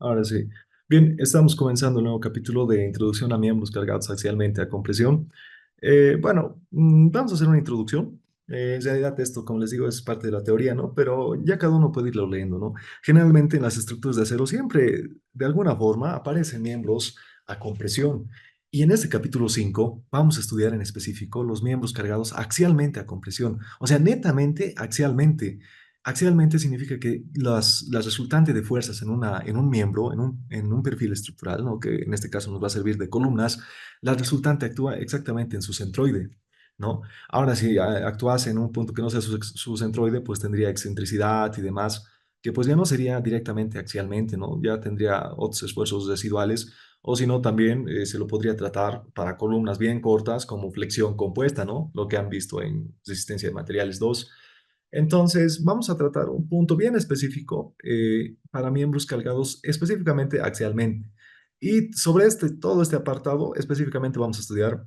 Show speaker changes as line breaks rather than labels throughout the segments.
Ahora sí. Bien, estamos comenzando el nuevo capítulo de Introducción a miembros cargados axialmente a compresión. Vamos a hacer una introducción. En realidad esto, como les digo, es parte de la teoría, ¿no? Pero ya cada uno puede irlo leyendo, ¿no? Generalmente en las estructuras de acero siempre, de alguna forma, aparecen miembros a compresión. Y en este capítulo 5 vamos a estudiar en específico los miembros cargados axialmente a compresión. O sea, netamente axialmente. Axialmente significa que las resultantes de fuerzas en un miembro, en un perfil estructural, ¿no? Que en este caso nos va a servir de columnas, la resultante actúa exactamente en su centroide, ¿no? Ahora, si actuase en un punto que no sea su centroide, pues tendría excentricidad y demás, que pues ya no sería directamente axialmente, ¿no? Ya tendría otros esfuerzos residuales, o si no, también se lo podría tratar para columnas bien cortas como flexión compuesta, ¿no? Lo que han visto en resistencia de materiales 2. Entonces, vamos a tratar un punto bien específico para miembros cargados específicamente axialmente. Y sobre todo este apartado, específicamente vamos a estudiar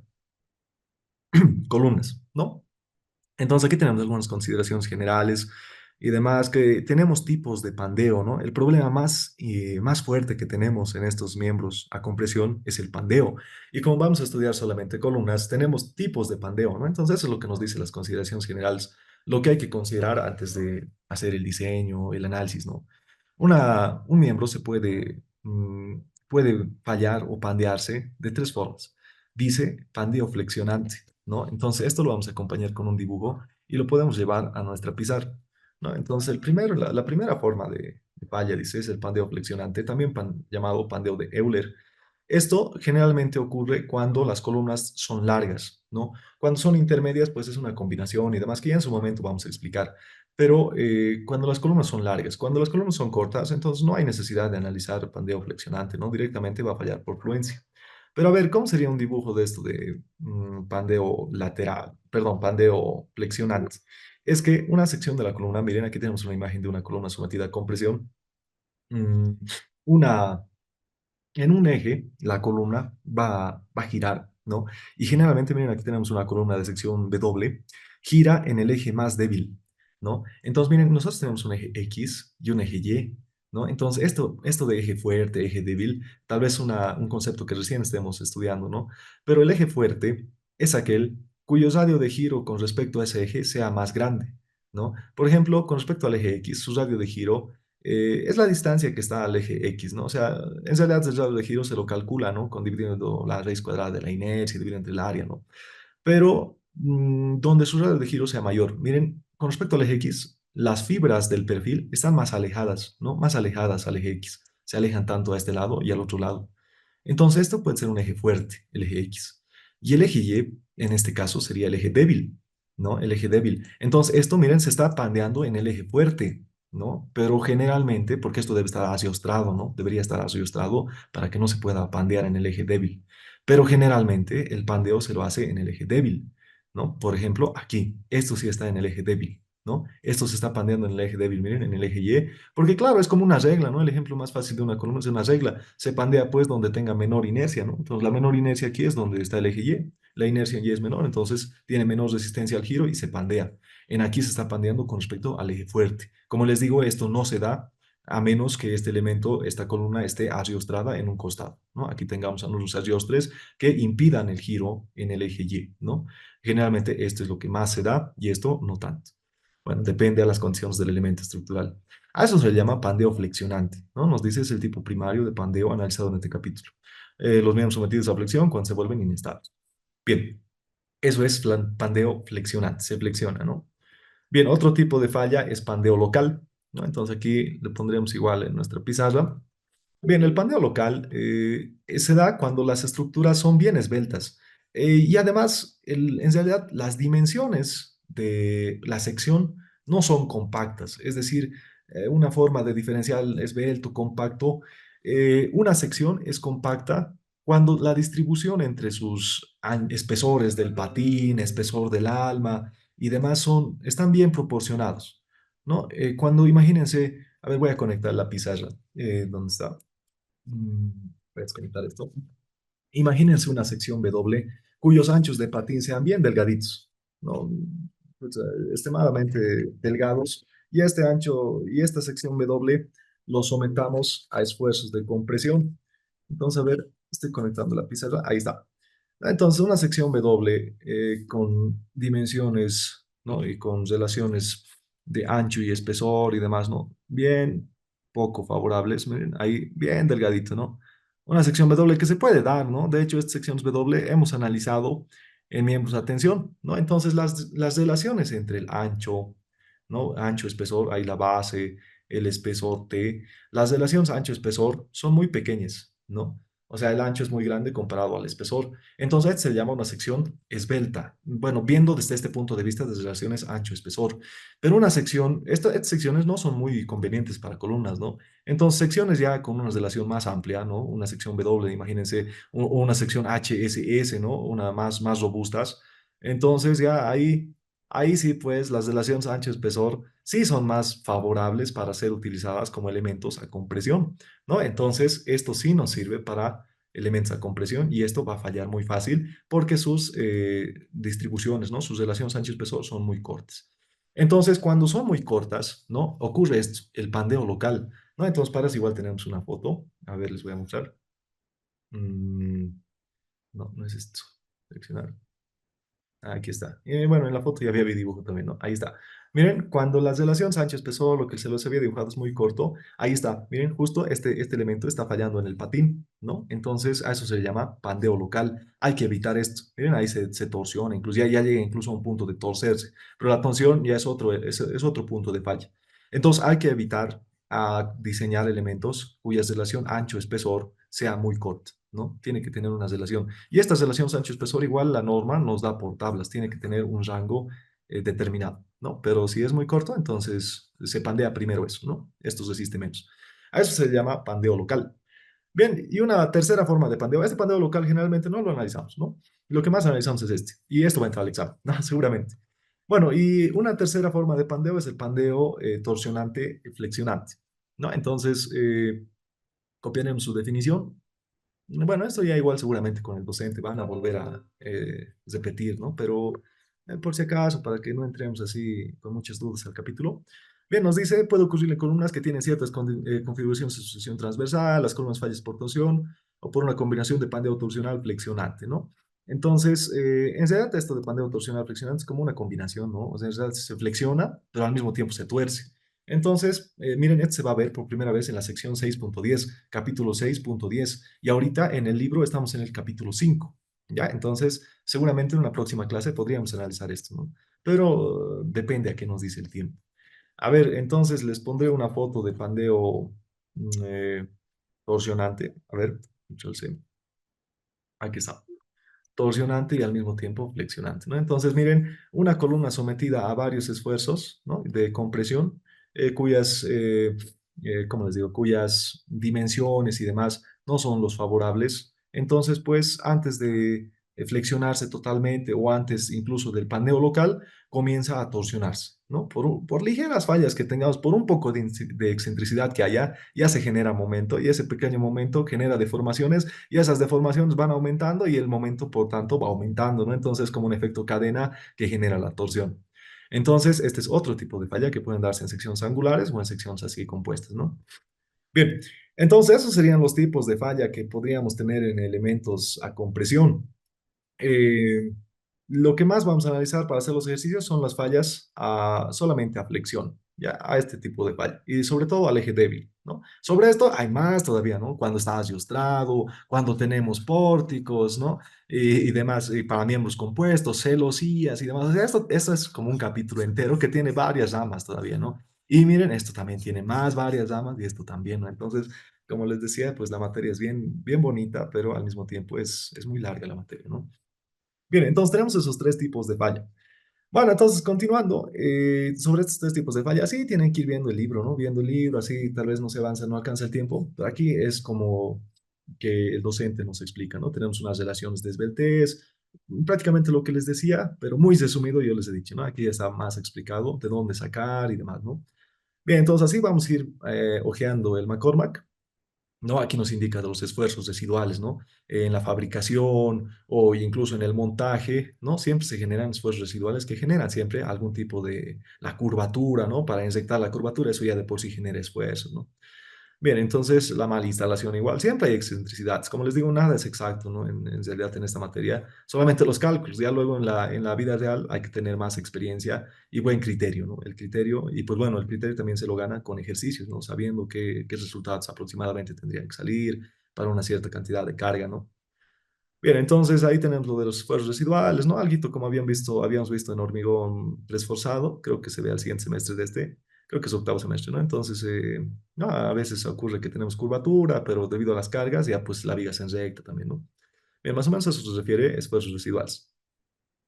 columnas, ¿no? Entonces aquí tenemos algunas consideraciones generales y demás, que tenemos tipos de pandeo, ¿no? El problema más fuerte que tenemos en estos miembros a compresión es el pandeo. Y como vamos a estudiar solamente columnas, tenemos tipos de pandeo, ¿no? Entonces eso es lo que nos dice las consideraciones generales, lo que hay que considerar antes de hacer el diseño, el análisis, ¿no? Un miembro puede fallar o pandearse de tres formas. Dice pandeo flexionante, ¿no? Entonces, esto lo vamos a acompañar con un dibujo y lo podemos llevar a nuestra pizarra, ¿no? Entonces, la primera forma de falla, dice, es el pandeo flexionante, también llamado pandeo de Euler. Esto generalmente ocurre cuando las columnas son largas, ¿no? Cuando son intermedias, pues es una combinación y demás que ya en su momento vamos a explicar. Pero cuando las columnas son largas, cuando las columnas son cortas, entonces no hay necesidad de analizar pandeo flexionante, ¿no? Directamente va a fallar por fluencia. Pero a ver, ¿cómo sería un dibujo de esto de pandeo lateral, perdón, pandeo flexionante? Es que una sección de la columna, miren, aquí tenemos una imagen de una columna sometida a compresión. mm, una, en un eje, la columna va a girar, ¿no? Y generalmente, miren, aquí tenemos una columna de sección W, gira en el eje más débil, ¿no? Entonces, miren, nosotros tenemos un eje X y un eje Y, ¿no? Entonces, esto de eje fuerte, eje débil, tal vez un concepto que recién estemos estudiando, ¿no? Pero el eje fuerte es aquel cuyo radio de giro con respecto a ese eje sea más grande, ¿no? Por ejemplo, con respecto al eje X, su radio de giro es la distancia que está al eje X, ¿no? O sea, en realidad el radio de giro se lo calcula, ¿no? Con dividiendo la raíz cuadrada de la inercia, dividido entre el área, ¿no? Pero donde su radio de giro sea mayor. Miren, con respecto al eje X, las fibras del perfil están más alejadas, ¿no? Más alejadas al eje X. Se alejan tanto a este lado y al otro lado. Entonces, esto puede ser un eje fuerte, el eje X. Y el eje Y, en este caso, sería el eje débil, ¿no? El eje débil. Entonces, esto, miren, se está pandeando en el eje fuerte, ¿no? Pero generalmente, porque esto debe estar asiostrado, ¿no? Debería estar asiostrado para que no se pueda pandear en el eje débil. Pero generalmente el pandeo se lo hace en el eje débil, ¿no? Por ejemplo, aquí, esto sí está en el eje débil, ¿no? Esto se está pandeando en el eje débil, miren, en el eje Y, porque claro, es como una regla, ¿no? El ejemplo más fácil de una columna es una regla. Se pandea pues donde tenga menor inercia, ¿no? Entonces la menor inercia aquí es donde está el eje Y. La inercia en Y es menor, entonces tiene menos resistencia al giro y se pandea. En aquí se está pandeando con respecto al eje fuerte. Como les digo, esto no se da a menos que este elemento, esta columna, esté ariostrada en un costado, ¿no? Aquí tengamos unos ariostres que impidan el giro en el eje Y, ¿no? Generalmente esto es lo que más se da y esto no tanto. Bueno, depende de las condiciones del elemento estructural. A eso se le llama pandeo flexionante, ¿no? Nos dice es el tipo primario de pandeo analizado en este capítulo. Los miembros sometidos a flexión cuando se vuelven inestables. Bien, eso es pandeo flexionante, se flexiona, ¿no? Bien, otro tipo de falla es pandeo local, ¿no? Entonces aquí le pondremos igual en nuestra pizarra. Bien, el pandeo local se da cuando las estructuras son bien esbeltas. Y además, en realidad, las dimensiones de la sección no son compactas. Es decir, una forma de diferencial esbelto, compacto, una sección es compacta cuando la distribución entre sus espesores del patín, espesor del alma y demás están bien proporcionados, ¿no? Cuando imagínense, a ver, voy a conectar la pizarra. ¿Dónde está? Mm, Voy a desconectar esto. Imagínense una sección W cuyos anchos de patín sean bien delgaditos, ¿no? Pues, extremadamente delgados, y este ancho y esta sección W lo sometamos a esfuerzos de compresión. Entonces, a ver, estoy conectando la pizarra, ahí está. Entonces, una sección W con dimensiones, ¿no? Y con relaciones de ancho y espesor y demás, ¿no? Bien poco favorables, miren, ahí bien delgadito, ¿no? Una sección W que se puede dar, ¿no? De hecho, estas secciones W hemos analizado en miembros de atención, ¿no? Entonces, las relaciones entre el ancho, ¿no? Ancho, espesor, ahí la base, el espesor T, las relaciones ancho-espesor son muy pequeñas, ¿no? O sea, el ancho es muy grande comparado al espesor. Entonces se llama una sección esbelta. Bueno, viendo desde este punto de vista de relaciones ancho-espesor. Pero una sección, estas secciones no son muy convenientes para columnas, ¿no? Entonces, secciones ya con una relación más amplia, ¿no? Una sección W, imagínense, una sección HSS, ¿no? Una más robustas. Entonces, ya ahí sí, pues, las relaciones ancho-espesor sí son más favorables para ser utilizadas como elementos a compresión, ¿no? Entonces, esto sí nos sirve para elementos a compresión y esto va a fallar muy fácil porque sus distribuciones, ¿no? Sus relaciones ancho-espesor son muy cortas. Entonces, cuando son muy cortas, ¿no? Ocurre esto, el pandeo local, ¿no? Entonces, para eso igual tenemos una foto. A ver, les voy a mostrar. Mm, no, no es esto. Seleccionar. Aquí está. Bueno, en la foto ya había dibujo también, ¿no? Ahí está. Miren, cuando la relación Sánchez-Pessoa, lo que se los había dibujado es muy corto, ahí está. Miren, justo este elemento está fallando en el patín, ¿no? Entonces, a eso se le llama pandeo local. Hay que evitar esto. Miren, ahí se torsiona, incluso ya llega incluso a un punto de torcerse. Pero la torsión ya es otro punto de falla. Entonces, hay que evitar diseñar elementos cuya relación ancho-espesor sea muy corta, ¿no? Tiene que tener una relación. Y esta relación ancho-espesor igual la norma nos da por tablas, tiene que tener un rango determinado, ¿no? Pero si es muy corto, entonces se pandea primero eso, ¿no? Esto resiste menos. A eso se llama pandeo local. Bien, y una tercera forma de pandeo. Este pandeo local generalmente no lo analizamos, ¿no? Lo que más analizamos es este. Y esto va a entrar al examen, ¿no? Seguramente. Bueno, y una tercera forma de pandeo es el pandeo torsionante flexionante, ¿no? Entonces, copiaremos su definición. Bueno, esto ya igual seguramente con el docente van a volver a repetir, ¿no? Pero por si acaso, para que no entremos así con muchas dudas al capítulo. Bien, nos dice, puede ocurrirle columnas que tienen ciertas configuraciones de sucesión transversal, las columnas fallas por torsión o por una combinación de pandeo torsional flexionante, ¿no? Entonces, en realidad esto de pandeo torsional flexionante es como una combinación, ¿no? O sea, en realidad se flexiona, pero al mismo tiempo se tuerce. Entonces, miren, esto se va a ver por primera vez en la sección 6.10, capítulo 6.10, y ahorita en el libro estamos en el capítulo 5, ¿ya? Entonces, seguramente en una próxima clase podríamos analizar esto, ¿no? Pero depende a qué nos dice el tiempo. A ver, entonces les pondré una foto de pandeo torsionante. A ver, control C. Aquí está, torsionante y al mismo tiempo flexionante, ¿no? Entonces, miren, una columna sometida a varios esfuerzos, ¿no? De compresión, ¿cómo les digo? Cuyas dimensiones y demás no son los favorables. Entonces, pues, antes de flexionarse totalmente o antes incluso del paneo local, comienza a torsionarse, ¿no? Por ligeras fallas que tengamos, por un poco de excentricidad que haya, ya se genera momento y ese pequeño momento genera deformaciones y esas deformaciones van aumentando y el momento, por tanto, va aumentando, ¿no? Entonces, como un efecto cadena que genera la torsión. Entonces, este es otro tipo de falla que pueden darse en secciones angulares o en secciones así compuestas, ¿no? Bien, entonces esos serían los tipos de falla que podríamos tener en elementos a compresión. Eh, lo que más vamos a analizar para hacer los ejercicios son las fallas solamente a flexión, ya a este tipo de falla y sobre todo al eje débil, ¿no? Sobre esto hay más todavía, ¿no? Cuando está asiostrado, cuando tenemos pórticos, ¿no? Y demás, y para miembros compuestos, celosías y demás. O sea, esto es como un capítulo entero que tiene varias ramas todavía, ¿no? Y miren, esto también tiene más varias ramas y esto también, ¿no? Entonces, como les decía, pues la materia es bien bonita, pero al mismo tiempo es muy larga la materia, ¿no? Bien, entonces tenemos esos tres tipos de falla. Bueno, entonces continuando, sobre estos tres tipos de falla, sí tienen que ir viendo el libro, ¿no? Viendo el libro, así tal vez no se avanza, no alcanza el tiempo, pero aquí es como que el docente nos explica, ¿no? Tenemos unas relaciones de esbeltez, prácticamente lo que les decía, pero muy resumido yo les he dicho, ¿no? Aquí ya está más explicado de dónde sacar y demás, ¿no? Bien, entonces así vamos a ir hojeando el McCormack. ¿No? Aquí nos indica de los esfuerzos residuales, ¿no? En la fabricación o incluso en el montaje, ¿no? Siempre se generan esfuerzos residuales que generan siempre algún tipo de la curvatura, ¿no? Para inyectar la curvatura, eso ya de por sí genera esfuerzo, ¿no? Bien, entonces la mala instalación igual, siempre hay excentricidades. Como les digo, nada es exacto, ¿no? En realidad en esta materia, solamente los cálculos. Ya luego en la vida real hay que tener más experiencia y buen criterio, ¿no? El criterio, y pues bueno, el criterio también se lo gana con ejercicios, ¿no? Sabiendo qué resultados aproximadamente tendrían que salir para una cierta cantidad de carga, ¿no? Bien, entonces ahí tenemos lo de los esfuerzos residuales, ¿no? Alguito como habíamos visto en hormigón preesforzado, creo que se ve al siguiente semestre de este, creo que es octavo semestre, ¿no? Entonces, no, a veces ocurre que tenemos curvatura, pero debido a las cargas, ya pues la viga se enrecta también, ¿no? Bien, más o menos a eso se refiere esfuerzos residuales.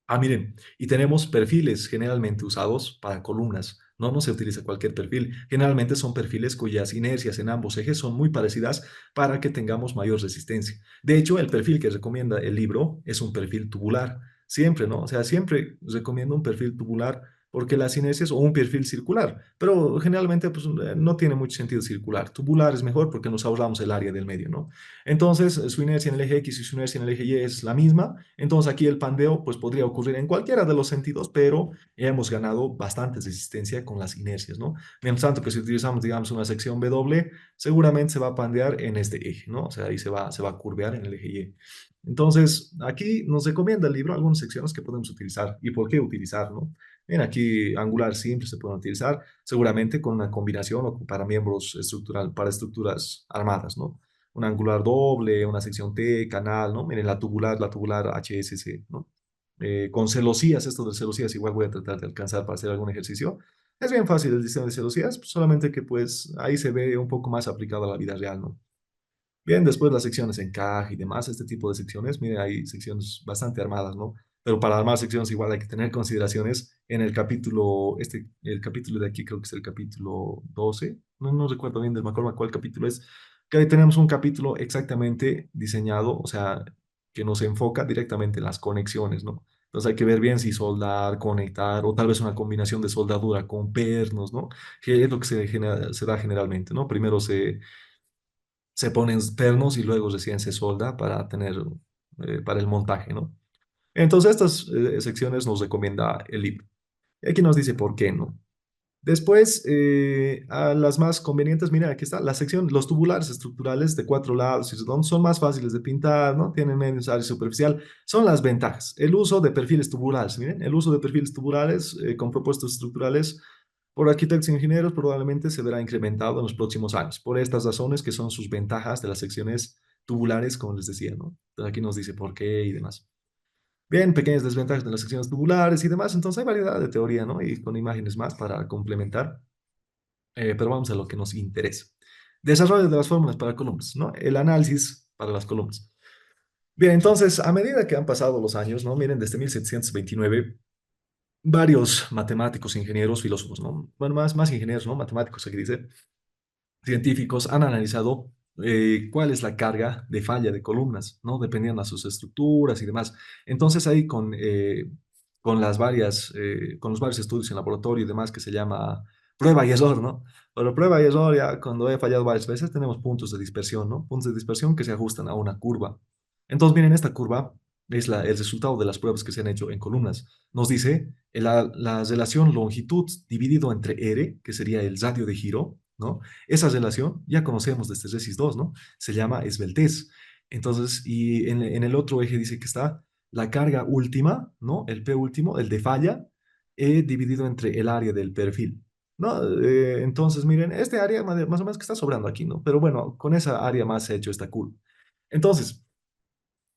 Ah, miren, y tenemos perfiles generalmente usados para columnas. No se utiliza cualquier perfil. Generalmente son perfiles cuyas inercias en ambos ejes son muy parecidas para que tengamos mayor resistencia. De hecho, el perfil que recomienda el libro es un perfil tubular. Siempre, ¿no? O sea, siempre recomiendo un perfil tubular porque las inercias o un perfil circular, pero generalmente pues, no tiene mucho sentido circular. Tubular es mejor porque nos ahorramos el área del medio, ¿no? Entonces, su inercia en el eje X y su inercia en el eje Y es la misma, entonces aquí el pandeo pues podría ocurrir en cualquiera de los sentidos, pero hemos ganado bastante resistencia con las inercias, ¿no? Mientras tanto que si utilizamos, digamos, una sección W, seguramente se va a pandear en este eje, ¿no? O sea, ahí se va a curvear en el eje Y. Entonces, aquí nos recomienda el libro algunas secciones que podemos utilizar y por qué utilizar, ¿no? Bien, aquí angular simple se pueden utilizar, seguramente con una combinación o para miembros estructural, para estructuras armadas, ¿no? Un angular doble, una sección T, canal, ¿no? Miren, la tubular HSC, ¿no? Con celosías, esto de celosías igual voy a tratar de alcanzar para hacer algún ejercicio. Es bien fácil el diseño de celosías, pues, solamente que pues ahí se ve un poco más aplicado a la vida real, ¿no? Bien, después las secciones encaje y demás, este tipo de secciones, miren, hay secciones bastante armadas, ¿no? Pero para armar secciones igual hay que tener consideraciones en el capítulo, el capítulo de aquí creo que es el capítulo 12, no recuerdo bien del me acuerdo cuál capítulo es, que ahí tenemos un capítulo exactamente diseñado, o sea, que nos enfoca directamente en las conexiones, ¿no? Entonces hay que ver bien si soldar, conectar, o tal vez una combinación de soldadura con pernos, ¿no? Que es lo que se da generalmente, ¿no? Primero se ponen pernos y luego recién se solda para tener, para el montaje, ¿no? Entonces, estas secciones nos recomienda el libro. Y aquí nos dice por qué, ¿no? Después, a las más convenientes, mira, aquí está la sección, los tubulares estructurales de cuatro lados y redondos son más fáciles de pintar, ¿no? Tienen menos área superficial. Son las ventajas. El uso de perfiles tubulares, miren, el uso de perfiles tubulares con propuestos estructurales por arquitectos e ingenieros probablemente se verá incrementado en los próximos años, por estas razones que son sus ventajas de las secciones tubulares, como les decía, ¿no? Entonces aquí nos dice por qué y demás. Bien, pequeñas desventajas de las secciones tubulares y demás, entonces hay variedad de teoría, ¿no? Y con imágenes más para complementar, pero vamos a lo que nos interesa. Desarrollo de las fórmulas para columnas, ¿no? El análisis para las columnas. Bien, entonces, a medida que han pasado los años, ¿no? Miren, desde 1729 varios matemáticos, ingenieros, filósofos, ¿no? Bueno, más ingenieros, ¿no? Matemáticos, aquí dice, científicos han analizado cuál es la carga de falla de columnas, ¿no? Dependiendo de sus estructuras y demás. Entonces ahí con con los varios estudios en laboratorio y demás que se llama prueba y error, ¿no? Pero prueba y error, ya cuando he fallado varias veces tenemos puntos de dispersión, ¿no? Puntos de dispersión que se ajustan a una curva. Entonces, miren, esta curva es el resultado de las pruebas que se han hecho en columnas. Nos dice la relación longitud dividido entre R, que sería el radio de giro, ¿no? Esa relación ya conocemos desde Resis 2, ¿no? Se llama esbeltez. Entonces, y en el otro eje dice que está la carga última, ¿no? El P último, el de falla, dividido entre el área del perfil, ¿no? Entonces, miren, este área más o menos que está sobrando aquí, ¿no? Pero bueno, con esa área más se ha hecho esta curva. Entonces,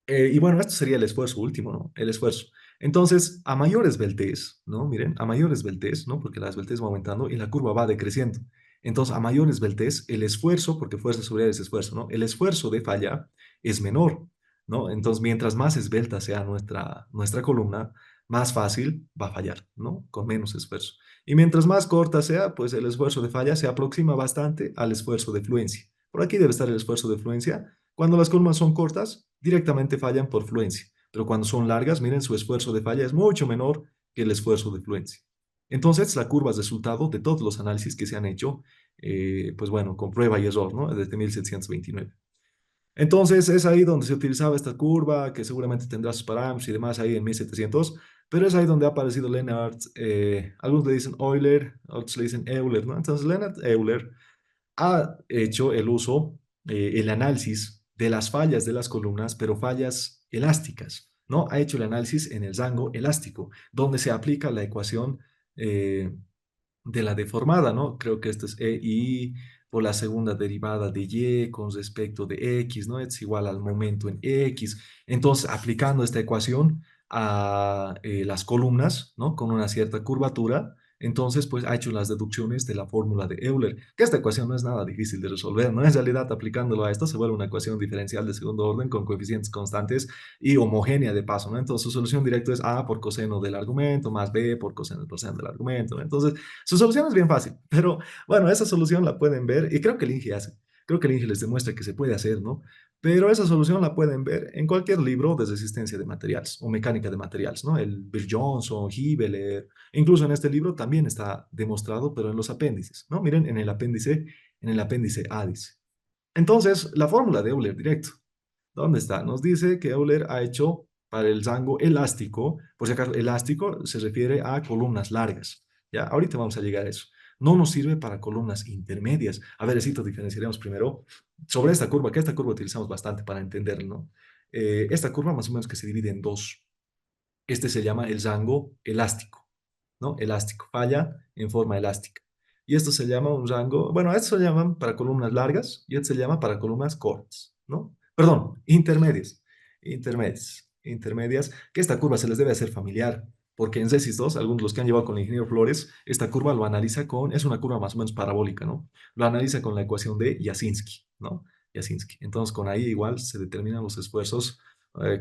y bueno, esto sería el esfuerzo último, ¿no? El esfuerzo. Entonces, a mayor esbeltez, ¿no? Miren, a mayor esbeltez, ¿no? Porque la esbeltez va aumentando y la curva va decreciendo. Entonces, a mayor esbeltez, el esfuerzo, porque fuerza sobre es esfuerzo, ¿no? El esfuerzo de falla es menor, ¿no? Entonces, mientras más esbelta sea nuestra columna, más fácil va a fallar, ¿no? Con menos esfuerzo. Y mientras más corta sea, pues el esfuerzo de falla se aproxima bastante al esfuerzo de fluencia. Por aquí debe estar el esfuerzo de fluencia. Cuando las columnas son cortas, directamente fallan por fluencia, pero cuando son largas, miren, su esfuerzo de falla es mucho menor que el esfuerzo de fluencia. Entonces, la curva es resultado de todos los análisis que se han hecho, pues bueno, con prueba y error, ¿no? Desde 1729. Entonces, es ahí donde se utilizaba esta curva, que seguramente tendrá sus parámetros y demás ahí en 1700, pero es ahí donde ha aparecido Lennart, algunos le dicen Euler, otros le dicen Euler, ¿no? Entonces, Lennart Euler ha hecho el uso, el análisis de las fallas de las columnas, pero fallas elásticas, ¿no? Ha hecho el análisis en el rango elástico, donde se aplica la ecuación eh, de la deformada, ¿no? Creo que esto es EI por la segunda derivada de Y con respecto de X, ¿no? Es igual al momento en X. Entonces, aplicando esta ecuación a las columnas, ¿no? Con una cierta curvatura, entonces, pues ha hecho las deducciones de la fórmula de Euler, que esta ecuación no es nada difícil de resolver, ¿no? En realidad, aplicándolo a esto, se vuelve una ecuación diferencial de segundo orden con coeficientes constantes y homogénea de paso, ¿no? Entonces, su solución directa es A por coseno del argumento más B por coseno del argumento, ¿no? Entonces, su solución es bien fácil, pero bueno, esa solución la pueden ver y creo que el INGE hace. Creo que el INGE les demuestra que se puede hacer, ¿no? Pero esa solución la pueden ver en cualquier libro de resistencia de materiales o mecánica de materiales, ¿no? El Bill Johnson, Hibeler, incluso en este libro también está demostrado, pero en los apéndices, ¿no? Miren, en el apéndice A dice. Entonces, la fórmula de Euler directo, ¿dónde está? Nos dice que Euler ha hecho para el rango elástico, por si acaso, elástico se refiere a columnas largas, ¿ya? Ahorita vamos a llegar a eso. No nos sirve para columnas intermedias. A ver, esto diferenciaremos primero sobre esta curva, que esta curva utilizamos bastante para entenderlo, ¿no? Esta curva más o menos que se divide en dos. Este se llama el rango elástico, ¿no? Elástico, falla en forma elástica. Y esto se llama un rango, bueno, esto se llaman para columnas largas y esto se llama para columnas cortas, ¿no? Perdón, intermedias, que esta curva se les debe hacer familiar, porque en CESIS 2, algunos de los que han llevado con el ingeniero Flores, esta curva lo analiza con, es una curva más o menos parabólica, ¿no? Lo analiza con la ecuación de Jasinski, ¿no? Jasinski. Entonces, con ahí igual se determinan los esfuerzos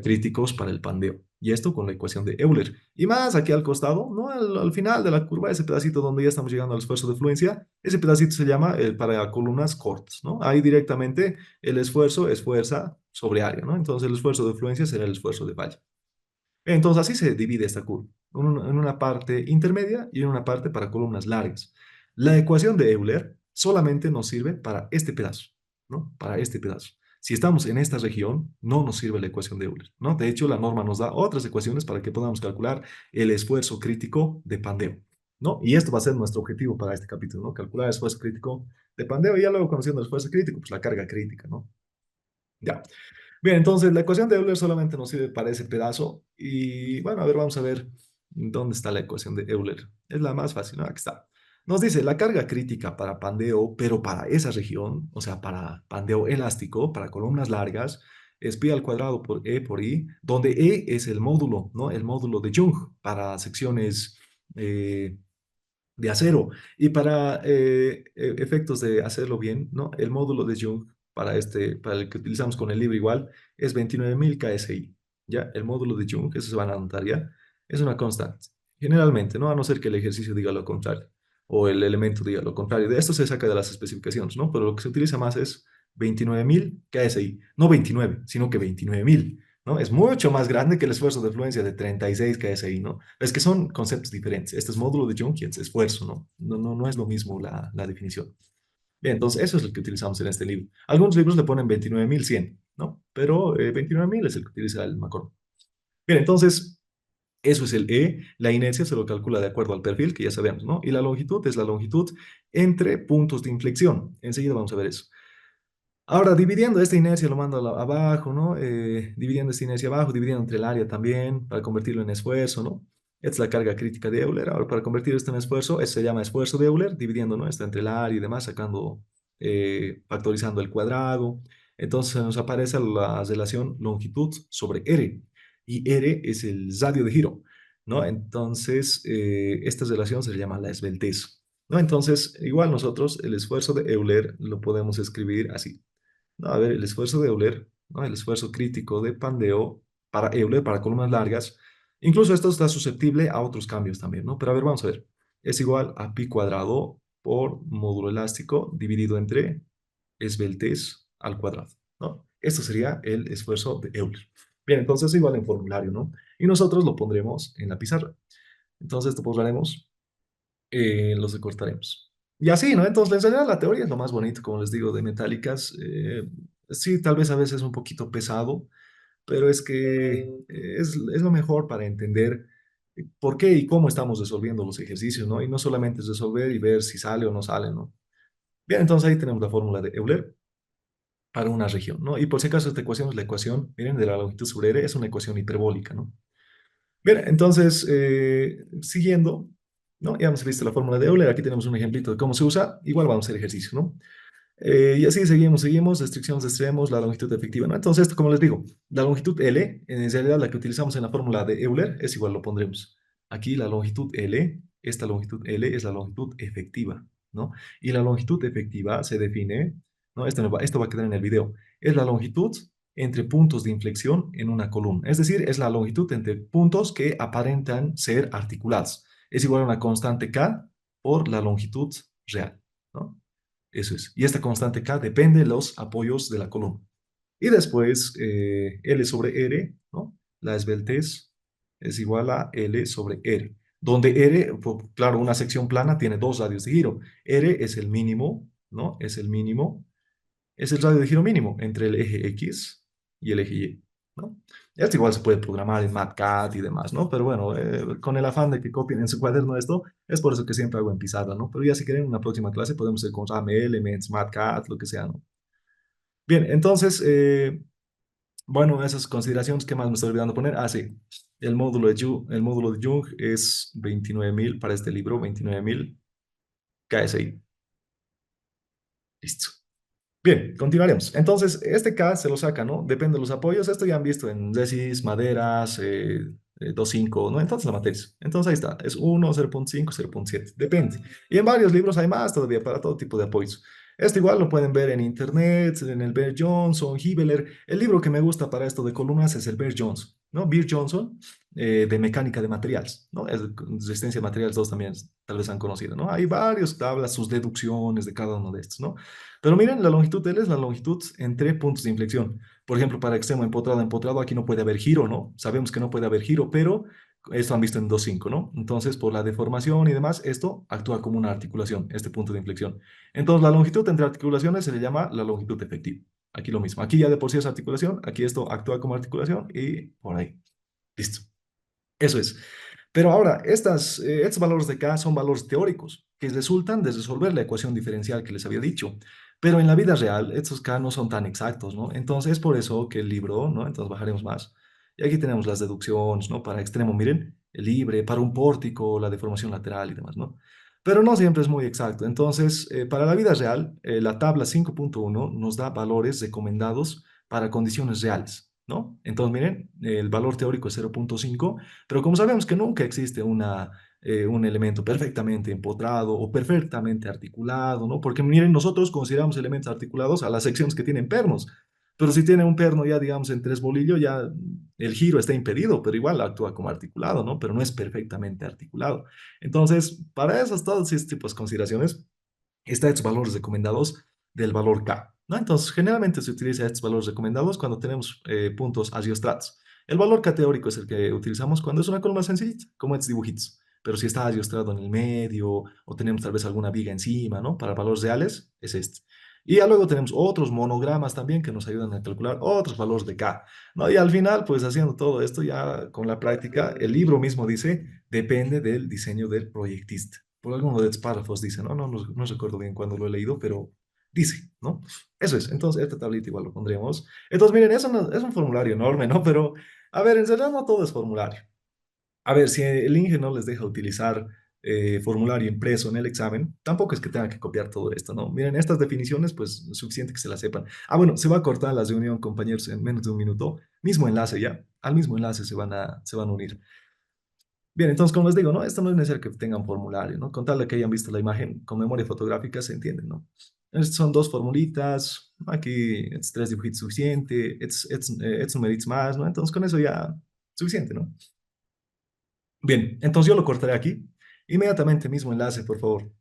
críticos para el pandeo. Y esto con la ecuación de Euler. Y más aquí al costado, ¿no? Al final de la curva, ese pedacito donde ya estamos llegando al esfuerzo de fluencia, ese pedacito se llama para columnas cortas, ¿no? Ahí directamente el esfuerzo es fuerza sobre área, ¿no? Entonces el esfuerzo de fluencia será el esfuerzo de falla. Entonces así se divide esta curva, en una parte intermedia y en una parte para columnas largas. La ecuación de Euler solamente nos sirve para este pedazo, ¿no? Para este pedazo. Si estamos en esta región, no nos sirve la ecuación de Euler, ¿no? De hecho, la norma nos da otras ecuaciones para que podamos calcular el esfuerzo crítico de pandeo, ¿no? Y esto va a ser nuestro objetivo para este capítulo, ¿no? Calcular el esfuerzo crítico de pandeo y ya luego conociendo el esfuerzo crítico, pues la carga crítica, ¿no? Ya. Bien, entonces la ecuación de Euler solamente nos sirve para ese pedazo. Y bueno, a ver, vamos a ver dónde está la ecuación de Euler. Es la más fácil, ¿no? Aquí está. Nos dice la carga crítica para pandeo, pero para esa región, o sea, para pandeo elástico, para columnas largas, es pi al cuadrado por E por I, donde E es el módulo, ¿no? El módulo de Young para secciones eh, de acero. Y para efectos de hacerlo bien, ¿no? El módulo de Young para para el que utilizamos con el libro igual, es 29.000 KSI. ¿Ya? El módulo de Young, eso se van a anotar ya, es una constante. Generalmente, ¿no? A no ser que el ejercicio diga lo contrario o el elemento diga lo contrario. De esto se saca de las especificaciones, ¿no? Pero lo que se utiliza más es 29.000 KSI. No 29, sino que 29.000. ¿No? Es mucho más grande que el esfuerzo de fluencia de 36 KSI, ¿no? Es que son conceptos diferentes. Este es módulo de Young y este es esfuerzo, ¿no? No es lo mismo la definición. Bien, entonces eso es el que utilizamos en este libro. Algunos libros le ponen 29.100, ¿no? Pero 29.000 es el que utiliza el Macron. Bien, entonces eso es el E. La inercia se lo calcula de acuerdo al perfil, que ya sabemos, ¿no? Y la longitud es la longitud entre puntos de inflexión. Enseguida vamos a ver eso. Ahora, dividiendo esta inercia, lo mando abajo, ¿no? Dividiendo esta inercia abajo, dividiendo entre el área también, para convertirlo en esfuerzo, ¿no? Esta es la carga crítica de Euler. Ahora, para convertir esto en esfuerzo, eso se llama esfuerzo de Euler, dividiendo, ¿no? Está entre el área y demás, sacando, factorizando el cuadrado. Entonces nos aparece la relación longitud sobre R. Y R es el radio de giro, ¿no? Entonces, esta relación se le llama la esbeltez, ¿no? Entonces, igual nosotros el esfuerzo de Euler lo podemos escribir así. No, a ver, el esfuerzo de Euler, ¿no? El esfuerzo crítico de Pandeo para Euler, para columnas largas, incluso esto está susceptible a otros cambios también, ¿no? Pero a ver, vamos a ver. Es igual a pi cuadrado por módulo elástico dividido entre esbeltez al cuadrado, ¿no? Esto sería el esfuerzo de Euler. Bien, entonces igual en formulario, ¿no? Y nosotros lo pondremos en la pizarra. Entonces, esto posaremos los recortaremos. Y así, ¿no? Entonces, en realidad la teoría es lo más bonito, como les digo, de metálicas. Sí, tal vez a veces es un poquito pesado, pero es que es lo mejor para entender por qué y cómo estamos resolviendo los ejercicios, ¿no? Y no solamente es resolver y ver si sale o no sale, ¿no? Bien, entonces ahí tenemos la fórmula de Euler para una región, ¿no? Y por si acaso esta ecuación es la ecuación, miren, de la longitud sobre R, es una ecuación hiperbólica, ¿no? Bien, entonces, siguiendo, ¿no? Ya hemos visto la fórmula de Euler, aquí tenemos un ejemplito de cómo se usa, igual vamos a hacer ejercicio, ¿no? Y así seguimos, restricciones de extremos, la longitud efectiva, ¿no? Entonces, esto, como les digo, la longitud L, en realidad la que utilizamos en la fórmula de Euler, es igual, lo pondremos. Aquí la longitud L, esta longitud L es la longitud efectiva, ¿no? Y la longitud efectiva se define, ¿no? Esto va a quedar en el video, es la longitud entre puntos de inflexión en una columna. Es decir, es la longitud entre puntos que aparentan ser articulados. Es igual a una constante K por la longitud real, ¿no? Eso es. Y esta constante K depende de los apoyos de la columna. Y después L sobre R, ¿no? La esbeltez es igual a L sobre R, donde R, claro, una sección plana tiene dos radios de giro. R es el mínimo, ¿no? Es el mínimo, es el radio de giro mínimo entre el eje X y el eje Y, ¿no? Esto igual se puede programar en MatCat y demás, ¿no? Pero bueno, con el afán de que copien en su cuaderno esto, es por eso que siempre hago en pizarra, ¿no? Pero ya si quieren en una próxima clase podemos hacer con RAM, Elements, MatCat, lo que sea, ¿no? Bien, entonces, bueno, esas consideraciones, ¿qué más me estoy olvidando poner? Ah, sí, el módulo de Jung es 29.000 para este libro, 29.000 KSI. Listo. Bien, continuaremos. Entonces, este K se lo saca, ¿no? Depende de los apoyos. Esto ya han visto en resis, maderas, 2.5, ¿no? Entonces, la materia. Entonces, ahí está. Es 1, 0.5, 0.7. Depende. Y en varios libros hay más todavía para todo tipo de apoyos. Esto igual lo pueden ver en internet, en el Bear Johnson, Hibeler. El libro que me gusta para esto de columnas es el Bear Johnson, ¿no? Bear Johnson, de mecánica de materiales, ¿no? Es resistencia de materiales 2 también, tal vez han conocido, ¿no? Hay varios tablas, sus deducciones de cada uno de estos, ¿no? Pero miren, la longitud L es la longitud entre puntos de inflexión. Por ejemplo, para extremo empotrado, aquí no puede haber giro, ¿no? Sabemos que no puede haber giro, pero esto han visto en 2.5, ¿no? Entonces, por la deformación y demás, esto actúa como una articulación, este punto de inflexión. Entonces, la longitud entre articulaciones se le llama la longitud efectiva. Aquí lo mismo. Aquí ya de por sí es articulación, aquí esto actúa como articulación y por ahí. Listo. Eso es. Pero ahora, estos valores de K son valores teóricos que resultan de resolver la ecuación diferencial que les había dicho. Pero en la vida real, estos K no son tan exactos, ¿no? Entonces, es por eso que el libro, ¿no? Entonces, bajaremos más. Y aquí tenemos las deducciones, ¿no? Para extremo, miren, el libre, para un pórtico, la deformación lateral y demás, ¿no? Pero no siempre es muy exacto. Entonces, para la vida real, la tabla 5.1 nos da valores recomendados para condiciones reales, ¿no? Entonces, miren, el valor teórico es 0.5, pero como sabemos que nunca existe un elemento perfectamente empotrado o perfectamente articulado, ¿no? Porque miren, nosotros consideramos elementos articulados a las secciones que tienen pernos, pero si tiene un perno ya, digamos, en tres bolillos, ya el giro está impedido, pero igual actúa como articulado, ¿no? Pero no es perfectamente articulado. Entonces, para esas, todos estos tipos de consideraciones, están estos valores recomendados del valor K, ¿no? Entonces, generalmente se utiliza estos valores recomendados cuando tenemos puntos adiostratos. El valor K teórico es el que utilizamos cuando es una columna sencilla, como estos dibujitos. Pero si está adiostrado en el medio o tenemos tal vez alguna viga encima, ¿no? Para valores reales es este. Y ya luego tenemos otros monogramas también que nos ayudan a calcular otros valores de K, ¿no? Y al final, pues haciendo todo esto ya con la práctica, el libro mismo dice, depende del diseño del proyectista. Por alguno de los párrafos dice, no recuerdo bien cuándo lo he leído, pero dice, ¿no? Eso es, entonces esta tablita igual lo pondremos. Entonces, miren, es un formulario enorme, ¿no? Pero, a ver, en realidad no todo es formulario. A ver, si el INGE no les deja utilizar formulario impreso en el examen, tampoco es que tengan que copiar todo esto, ¿no? Miren, estas definiciones, pues suficiente que se las sepan. Ah, bueno, se va a cortar la reunión, compañeros, en menos de un minuto. Mismo enlace ya, al mismo enlace se van a unir. Bien, entonces, como les digo, ¿no? Esto no es necesario que tengan formulario, ¿no? Con tal de que hayan visto la imagen con memoria fotográfica, se entiende, ¿no? Estas son dos formulitas, aquí es tres dibujitos suficiente, es numeritos más, ¿no? Entonces, con eso ya suficiente, ¿no? Bien, entonces yo lo cortaré aquí. Inmediatamente mismo enlace, por favor.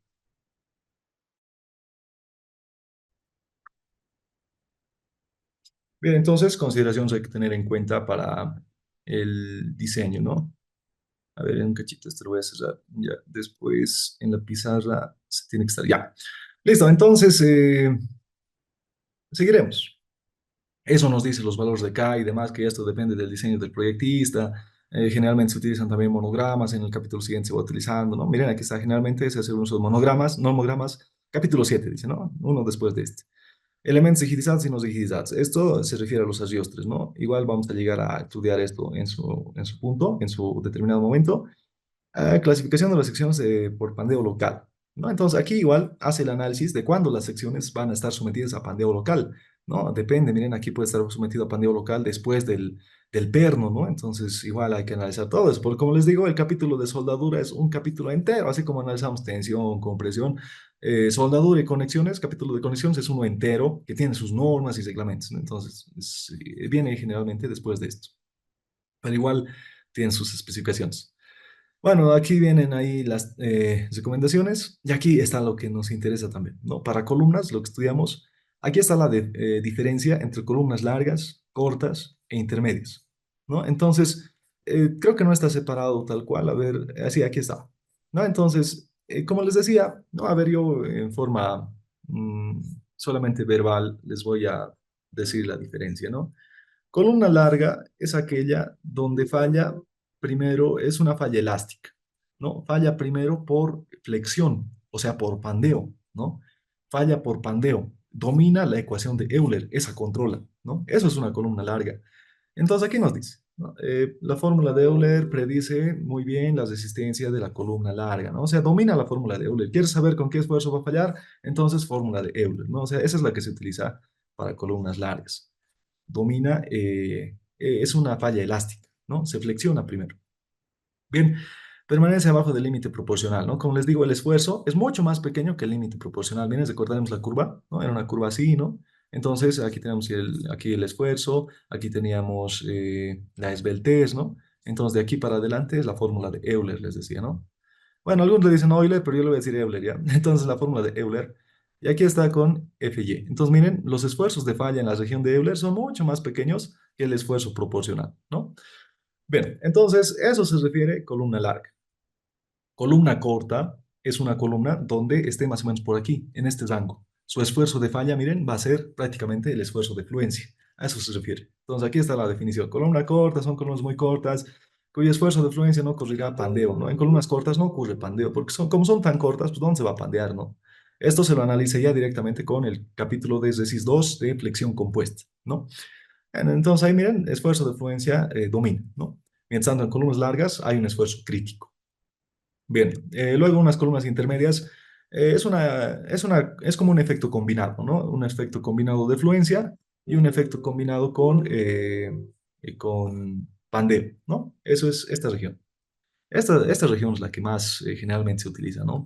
Bien, entonces, consideraciones hay que tener en cuenta para el diseño, ¿no? A ver, en un cachito, esto lo voy a cerrar. Ya, después en la pizarra se tiene que estar. Ya. Listo, entonces, seguiremos. Eso nos dice los valores de K y demás, que esto depende del diseño del proyectista. Generalmente se utilizan también monogramas, en el capítulo siguiente se va utilizando, ¿no? Miren, aquí está, generalmente se hace uso de monogramas, normogramas, Capítulo 7 dice, ¿no? Uno después de este. Elementos digitizados y no digitizados. Esto se refiere a los arriostres, ¿no? Igual vamos a llegar a estudiar esto en su punto, en su determinado momento. Clasificación de las secciones por pandeo local, ¿no? Entonces aquí igual hace el análisis de cuándo las secciones van a estar sometidas a pandeo local, ¿no? Depende, miren, aquí puede estar sometido a pandeo local después del perno, ¿no? Entonces igual hay que analizar todo eso, porque como les digo, el capítulo de soldadura es un capítulo entero, así como analizamos tensión, compresión, soldadura y conexiones, capítulo de conexiones es uno entero que tiene sus normas y reglamentos, ¿no? Entonces viene generalmente después de esto, pero igual tienen sus especificaciones. Bueno, aquí vienen ahí las recomendaciones y aquí está lo que nos interesa también, ¿no? Para columnas, lo que estudiamos, aquí está la diferencia entre columnas largas, cortas e intermedias, ¿no? Entonces, creo que no está separado tal cual, a ver, así, aquí está, ¿no? Entonces, como les decía, ¿no? A ver, yo en forma mm, solamente verbal les voy a decir la diferencia, ¿no? Columna larga es aquella donde falla primero, es una falla elástica, ¿no? Falla primero por flexión, o sea, por pandeo, ¿no? Falla por pandeo. Domina la ecuación de Euler, esa controla, ¿no? Eso es una columna larga. Entonces aquí nos dice, ¿no? La fórmula de Euler predice muy bien la resistencia de la columna larga, ¿no? O sea, domina la fórmula de Euler. ¿Quieres saber con qué esfuerzo va a fallar? Entonces, fórmula de Euler, ¿no? O sea, esa es la que se utiliza para columnas largas. Domina, es una falla elástica, ¿no? Se flexiona primero. Bien, permanece abajo del límite proporcional, ¿no? Como les digo, el esfuerzo es mucho más pequeño que el límite proporcional. Bien, recordaremos la curva, ¿no? Era una curva así, ¿no? Entonces, aquí tenemos aquí el esfuerzo, aquí teníamos la esbeltez, ¿no? Entonces, de aquí para adelante es la fórmula de Euler, les decía, ¿no? Bueno, algunos le dicen Euler, pero yo le voy a decir Euler, ¿ya? Entonces, la fórmula de Euler. Y aquí está con FY. Entonces, miren, los esfuerzos de falla en la región de Euler son mucho más pequeños que el esfuerzo proporcional, ¿no? Bien, entonces, eso se refiere columna larga. Columna corta es una columna donde esté más o menos por aquí, en este rango. Su esfuerzo de falla, miren, va a ser prácticamente el esfuerzo de fluencia. A eso se refiere. Entonces, aquí está la definición. Columna corta son columnas muy cortas, cuyo esfuerzo de fluencia no ocurrirá pandeo, ¿no? En columnas cortas no ocurre pandeo, porque como son tan cortas, pues ¿dónde se va a pandear, no? Esto se lo analiza ya directamente con el capítulo de Resis 2 de flexión compuesta, ¿no? Entonces, ahí miren, esfuerzo de fluencia domina, ¿no? Mientras tanto, en columnas largas hay un esfuerzo crítico. Bien, luego unas columnas intermedias es como un efecto combinado, ¿no? Un efecto combinado de fluencia y un efecto combinado con pandeo, ¿no? Eso es esta región. Esta región es la que más generalmente se utiliza, ¿no?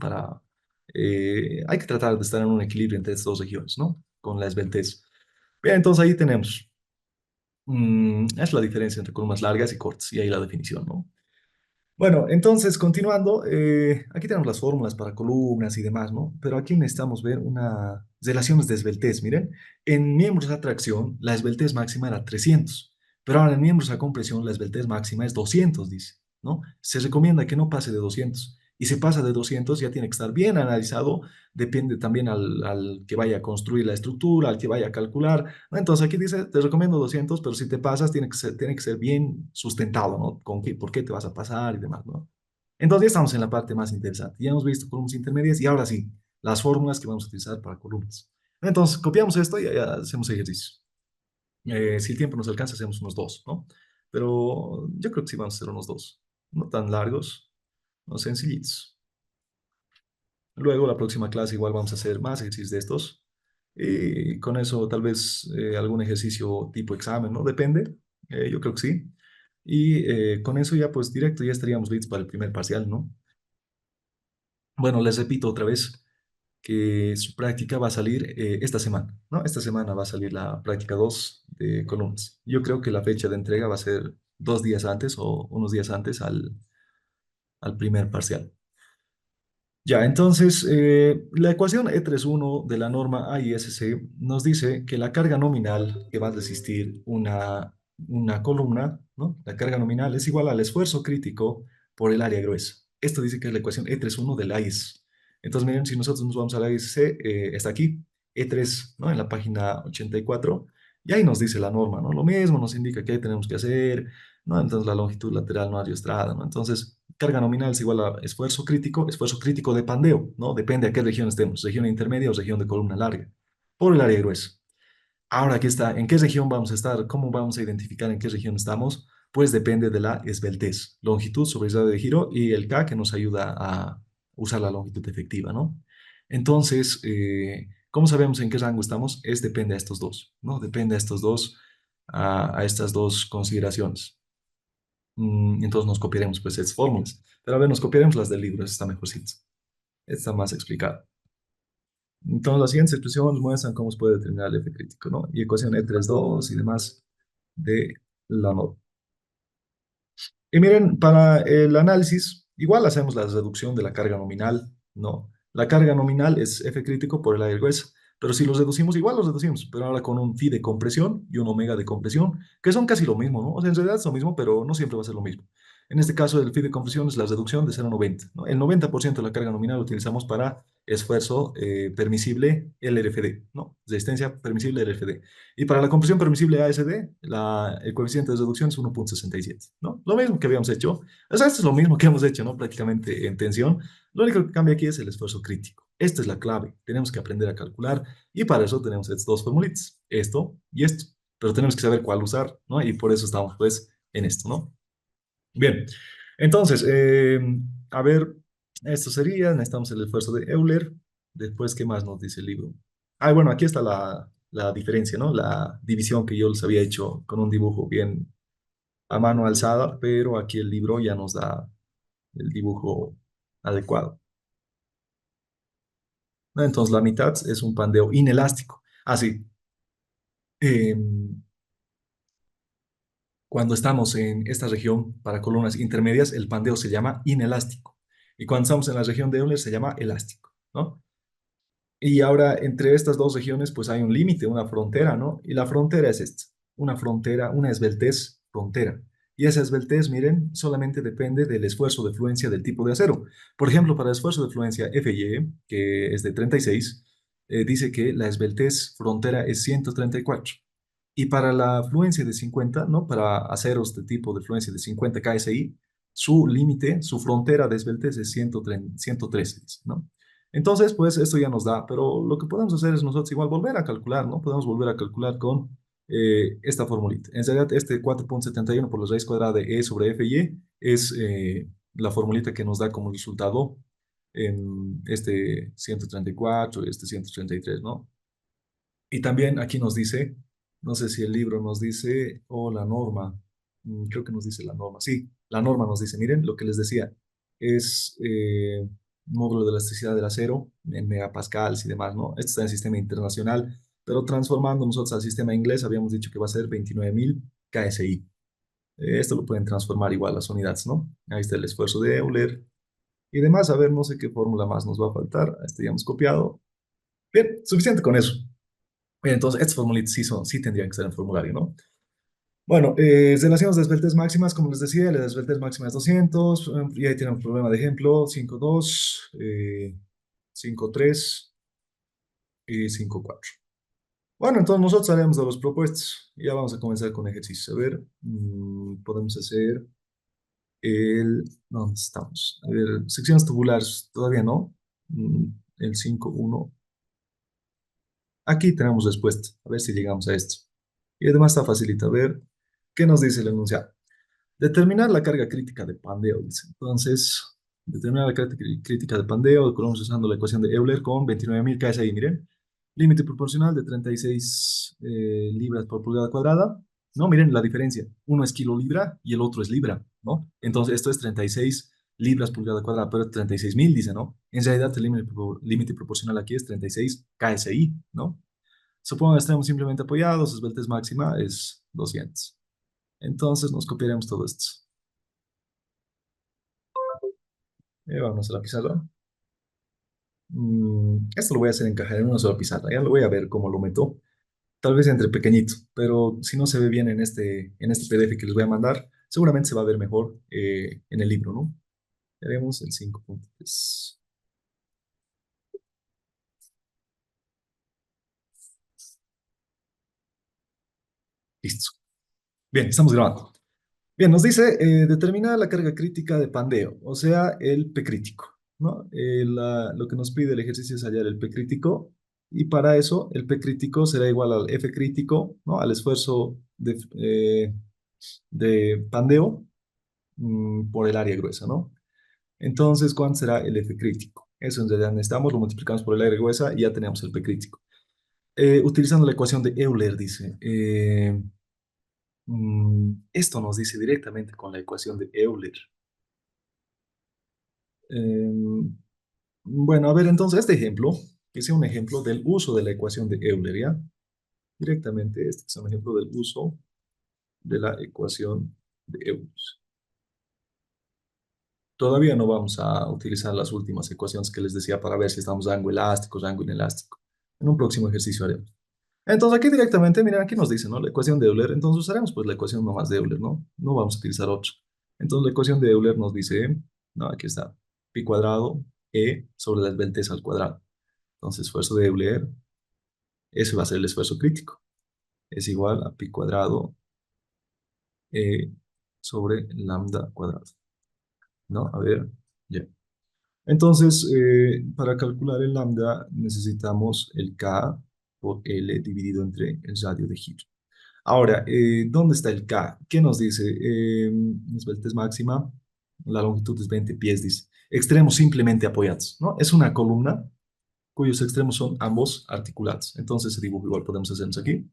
Hay que tratar de estar en un equilibrio entre estas dos regiones, ¿no? Con la esbeltez. Bien, entonces ahí tenemos, es la diferencia entre columnas largas y cortas, y ahí la definición, ¿no? Bueno, entonces, continuando, aquí tenemos las fórmulas para columnas y demás, ¿no? Pero aquí necesitamos ver unas relaciones de esbeltez. Miren, en miembros a tracción, la esbeltez máxima era 300, pero ahora en miembros a compresión, la esbeltez máxima es 200, dice, ¿no? Se recomienda que no pase de 200. Y si pasa de 200, ya tiene que estar bien analizado, depende también al que vaya a construir la estructura, al que vaya a calcular, ¿no? Entonces aquí dice, te recomiendo 200, pero si te pasas, tiene que ser bien sustentado, ¿no? ¿Por qué te vas a pasar y demás, ¿no? Entonces ya estamos en la parte más interesante. Ya hemos visto columnas intermedias y ahora sí, las fórmulas que vamos a utilizar para columnas. Entonces, copiamos esto y ya hacemos ejercicio. Si el tiempo nos alcanza, hacemos unos dos, ¿no? Pero yo creo que sí vamos a hacer unos dos. No tan largos, no sencillitos. Luego, la próxima clase, igual vamos a hacer más ejercicios de estos. Y con eso, tal vez algún ejercicio tipo examen, ¿no? Depende. Yo creo que sí. Y con eso ya, pues directo, ya estaríamos listos para el primer parcial, ¿no? Bueno, les repito otra vez que su práctica va a salir esta semana, ¿no? Esta semana va a salir la práctica 2 de columnas. Yo creo que la fecha de entrega va a ser 2 días antes o unos días antes al primer parcial. Ya, entonces, la ecuación E31 de la norma AISC nos dice que la carga nominal que va a resistir una columna, ¿no? La carga nominal es igual al esfuerzo crítico por el área gruesa. Esto dice que es la ecuación E31 del AIS. Entonces, miren, si nosotros nos vamos al AISC, está aquí, E3, ¿no? En la página 84, y ahí nos dice la norma, ¿no? Lo mismo nos indica que ahí tenemos que hacer, ¿no? Entonces, la longitud lateral no adiostrada, ¿no? Entonces, carga nominal es igual a esfuerzo crítico de pandeo, ¿no? Depende a qué región estemos, región intermedia o región de columna larga, por el área gruesa. Ahora aquí está, ¿en qué región vamos a estar? ¿Cómo vamos a identificar en qué región estamos? Pues depende de la esbeltez, longitud sobre radio de giro y el K que nos ayuda a usar la longitud efectiva, ¿no? Entonces, ¿cómo sabemos en qué rango estamos? Es depende a estos dos, ¿no? Depende a estos dos, a estas dos consideraciones. Entonces nos copiaremos pues estas fórmulas. Pero a ver, nos copiaremos las del libro, esta está mejorcito. Esta está más explicada. Entonces, las siguientes expresiones muestran cómo se puede determinar el F crítico, ¿no? Y ecuación E32 y demás de la nota. Y miren, para el análisis, igual hacemos la reducción de la carga nominal, ¿no? La carga nominal es F crítico por el área gruesa, pero si los reducimos, igual los reducimos, pero ahora con un phi de compresión y un omega de compresión, que son casi lo mismo, ¿no? O sea, en realidad es lo mismo, pero no siempre va a ser lo mismo. En este caso, el phi de compresión es la reducción de 0,90, ¿no? El 90% de la carga nominal lo utilizamos para esfuerzo permisible LRFD, ¿no? Resistencia permisible LRFD. Y para la compresión permisible ASD, el coeficiente de reducción es 1,67, ¿no? Lo mismo que habíamos hecho. O sea, esto es lo mismo que hemos hecho, ¿no? Prácticamente en tensión. Lo único que cambia aquí es el esfuerzo crítico. Esta es la clave. Tenemos que aprender a calcular y para eso tenemos estas dos formulitas, esto y esto. Pero tenemos que saber cuál usar, ¿no? Y por eso estamos, pues, en esto, ¿no? Bien. Entonces, a ver, esto sería, necesitamos el esfuerzo de Euler. Después, ¿qué más nos dice el libro? Ah, bueno, aquí está la diferencia, ¿no? La división que yo les había hecho con un dibujo bien a mano alzada, pero aquí el libro ya nos da el dibujo adecuado, ¿no? Entonces, la mitad es un pandeo inelástico. Así, cuando estamos en esta región para columnas intermedias, el pandeo se llama inelástico. Y cuando estamos en la región de Euler, se llama elástico, ¿no? Y ahora entre estas dos regiones pues hay un límite, una frontera, ¿no? Y la frontera es esta, una frontera, una esbeltez frontera. Y esa esbeltez, miren, solamente depende del esfuerzo de fluencia del tipo de acero. Por ejemplo, para el esfuerzo de fluencia FY, que es de 36, dice que la esbeltez frontera es 134. Y para la fluencia de 50, ¿no? Para aceros de tipo de fluencia de 50 KSI, su límite, su frontera de esbeltez es 113, ¿no? Entonces, pues esto ya nos da, pero lo que podemos hacer es nosotros igual volver a calcular, ¿no? Podemos volver a calcular con esta formulita. En realidad, este 4,71 por la raíz cuadrada de E sobre FY es la formulita que nos da como resultado este 134 y este 133, ¿no? Y también aquí nos dice, no sé si el libro nos dice o la norma, creo que nos dice la norma, sí, la norma nos dice, miren, lo que les decía, es módulo de elasticidad del acero en megapascales y demás, ¿no? Esto está en sistema internacional, pero transformando nosotros al sistema inglés, habíamos dicho que va a ser 29.000 KSI. Esto lo pueden transformar igual las unidades, ¿no? Ahí está el esfuerzo de Euler y demás. A ver, no sé qué fórmula más nos va a faltar. Este ya hemos copiado. Bien, suficiente con eso. Bien, entonces, estas formulitas sí tendrían que estar en formulario, ¿no? Bueno, relaciones de esbeltez máximas, como les decía, la esbeltez máxima es 200, y ahí tenemos un problema de ejemplo, 5,2, 5,3 y 5,4. Bueno, entonces nosotros haremos de los propuestos. Ya vamos a comenzar con ejercicios. A ver, podemos hacer ¿dónde estamos? A ver, secciones tubulares, todavía no. Mm, el 5,1. Aquí tenemos respuesta. A ver si llegamos a esto. Y además está facilita. A ver, ¿qué nos dice el enunciado? Determinar la carga crítica de Pandeo, dice. Entonces, determinar la carga crítica de Pandeo, colocamos usando la ecuación de Euler con 29.000 KSI, miren. Límite proporcional de 36 libras por pulgada cuadrada. No, miren la diferencia. Uno es kilolibra y el otro es libra, ¿no? Entonces, esto es 36 libras pulgada cuadrada, pero 36.000, dice, ¿no? En realidad, el límite proporcional aquí es 36 KSI, ¿no? Supongo que estemos simplemente apoyados, esbeltez máxima es 200. Entonces nos copiaremos todo esto. Vamos a la pizarra. Esto lo voy a hacer encajar en una sola pizarra. Ya lo voy a ver cómo lo meto. Tal vez entre pequeñito, pero si no se ve bien en este PDF que les voy a mandar, seguramente se va a ver mejor en el libro, ¿no? Veremos el 5,3. Listo. Bien, estamos grabando. Bien, nos dice determinar la carga crítica de pandeo, o sea, el P crítico, ¿no? Lo que nos pide el ejercicio es hallar el P crítico y para eso el P crítico será igual al F crítico, ¿no? Al esfuerzo de pandeo por el área gruesa, ¿no? Entonces, ¿cuánto será el F crítico? Eso en realidad necesitamos, lo multiplicamos por el área gruesa y ya tenemos el P crítico. Utilizando la ecuación de Euler, dice. Esto nos dice directamente con la ecuación de Euler. Em, bueno, a ver, entonces este ejemplo, que sea un ejemplo del uso de la ecuación de Euler, ¿ya? Directamente, este es un ejemplo del uso de la ecuación de Euler. Todavía no vamos a utilizar las últimas ecuaciones que les decía para ver si estamos ángulo elástico, ángulo inelástico. En un próximo ejercicio haremos. Entonces aquí directamente, miren, aquí nos dice, ¿no? La ecuación de Euler. Entonces usaremos pues la ecuación nomás de Euler, ¿no? No vamos a utilizar otra. Entonces la ecuación de Euler nos dice, no, aquí está, pi cuadrado e sobre la esbeltez al cuadrado. Entonces esfuerzo de Euler, ese va a ser el esfuerzo crítico. Es igual a pi cuadrado e sobre lambda cuadrado, ¿no? A ver, ya. Entonces, para calcular el lambda necesitamos el K por L dividido entre el radio de giro. Ahora, ¿dónde está el K? ¿Qué nos dice? Esbeltez máxima, la longitud es 20 pies, dice. Extremos simplemente apoyados, ¿no? Es una columna cuyos extremos son ambos articulados. Entonces, ese dibujo igual podemos hacernos aquí,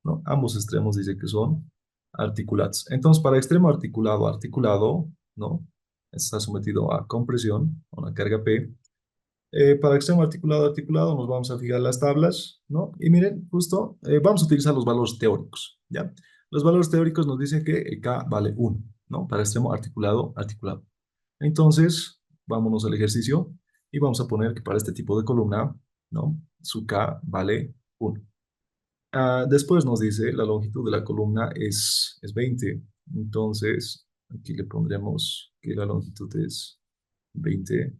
¿no? Ambos extremos dice que son articulados. Entonces, para extremo articulado, articulado, ¿no? Está sometido a compresión, a una carga P. Para extremo articulado, articulado, nos vamos a fijar las tablas, ¿no? Y miren, justo, vamos a utilizar los valores teóricos, ¿ya? Los valores teóricos nos dicen que el K vale 1, ¿no? Para extremo articulado, articulado. Entonces, vámonos al ejercicio y vamos a poner que para este tipo de columna, ¿no? Su K vale 1. Después nos dice la longitud de la columna es 20. Entonces, aquí le pondremos que la longitud es 20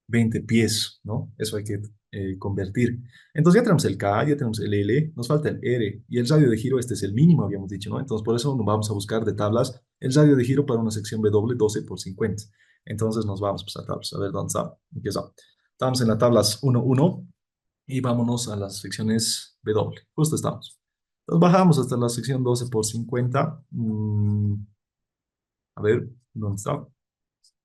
20 pies, ¿no? Eso hay que convertir. Entonces ya tenemos el K, ya tenemos el L, nos falta el R y el radio de giro, este es el mínimo, habíamos dicho, ¿no? Entonces por eso nos vamos a buscar de tablas el radio de giro para una sección W 12 por 50. Entonces nos vamos pues, a tablas, a ver dónde está. Aquí está. Estamos en las tablas 1, 1 y vámonos a las secciones W. Justo estamos. Entonces bajamos hasta la sección 12 por 50. A ver, ¿dónde está?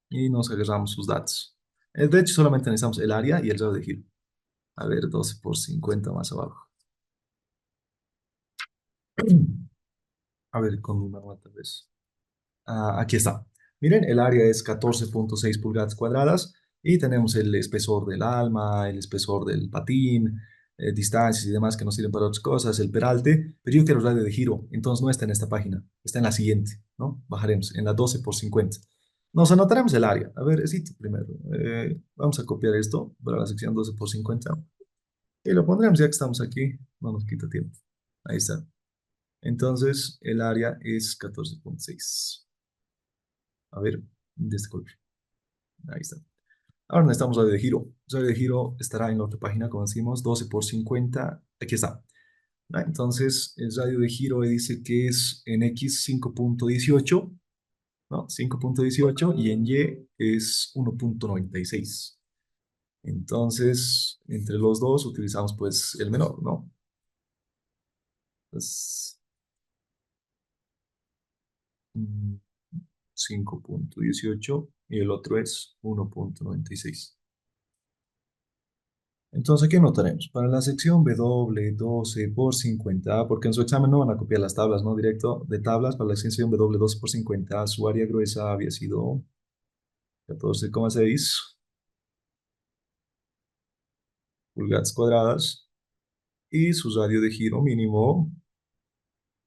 Y nos agarramos sus datos. De hecho, solamente necesitamos el área y el radio de giro. A ver, 12 por 50 más abajo. A ver, con mi mano tal vez. Aquí está. Miren, el área es 14,6 pulgadas cuadradas y tenemos el espesor del alma, el espesor del patín, distancias y demás que nos sirven para otras cosas, el peralte, pero yo quiero el radio de giro, entonces no está en esta página, está en la siguiente, ¿no? Bajaremos en la 12 por 50. Nos anotaremos el área. A ver, es primero. Vamos a copiar esto para la sección 12 por 50 y lo pondremos ya que estamos aquí, no nos quita tiempo. Ahí está. Entonces, el área es 14,6. A ver, de este color. Ahí está. Ahora necesitamos radio de giro. El radio de giro estará en la otra página, como decimos, 12 por 50. Aquí está. Entonces, el radio de giro dice que es en X 5,18, ¿no? 5,18 y en Y es 1,96. Entonces, entre los dos utilizamos pues el menor, ¿no? Pues, mm, 5,18 y el otro es 1,96. Entonces, ¿qué notaremos? Para la sección W 12 por 50, porque en su examen no van a copiar las tablas, ¿no? Directo de tablas, para la sección W 12 por 50, su área gruesa había sido 14,6 pulgadas cuadradas y su radio de giro mínimo,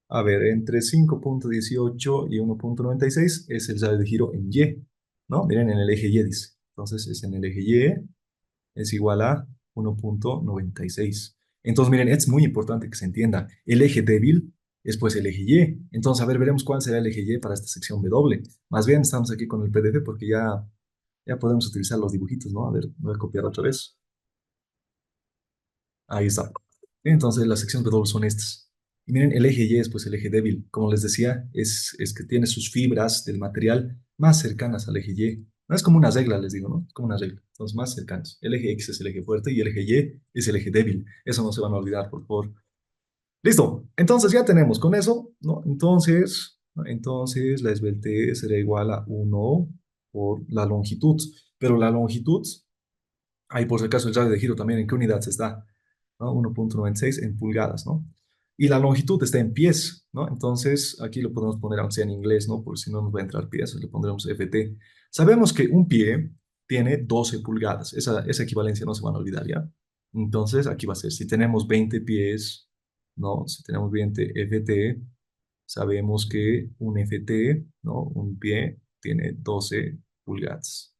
a ver, entre 5,18 y 1,96 es el radio de giro en Y, ¿no? Miren, en el eje Y dice. Entonces, es en el eje Y es igual a 1,96. Entonces, miren, es muy importante que se entienda. El eje débil es pues el eje Y. Entonces, a ver, veremos cuál será el eje Y para esta sección W. Más bien, estamos aquí con el PDF porque ya podemos utilizar los dibujitos, ¿no? A ver, voy a copiar otra vez. Ahí está. Entonces, las secciones W son estas. Y miren, el eje Y es pues el eje débil. Como les decía, es que tiene sus fibras del material más cercanas al eje Y. No es como una regla, les digo, ¿no? Es como una regla. Los más cercanos. El eje X es el eje fuerte y el eje Y es el eje débil. Eso no se van a olvidar, por favor. Listo. Entonces ya tenemos con eso, ¿no? Entonces, ¿no? Entonces la esbeltez será igual a 1 por la longitud. Pero la longitud, ahí por si acaso el radio de giro también, ¿en qué unidad se está? ¿No? 1,96 en pulgadas, ¿no? Y la longitud está en pies, ¿no? Entonces, aquí lo podemos poner, aunque sea en inglés, ¿no? Porque si no nos va a entrar pies, le pondremos FT. Sabemos que un pie tiene 12 pulgadas. Esa equivalencia no se van a olvidar, ¿ya? Entonces, aquí va a ser, si tenemos 20 pies, ¿no? Si tenemos 20 FT, sabemos que un FT, ¿no? Un pie tiene 12 pulgadas,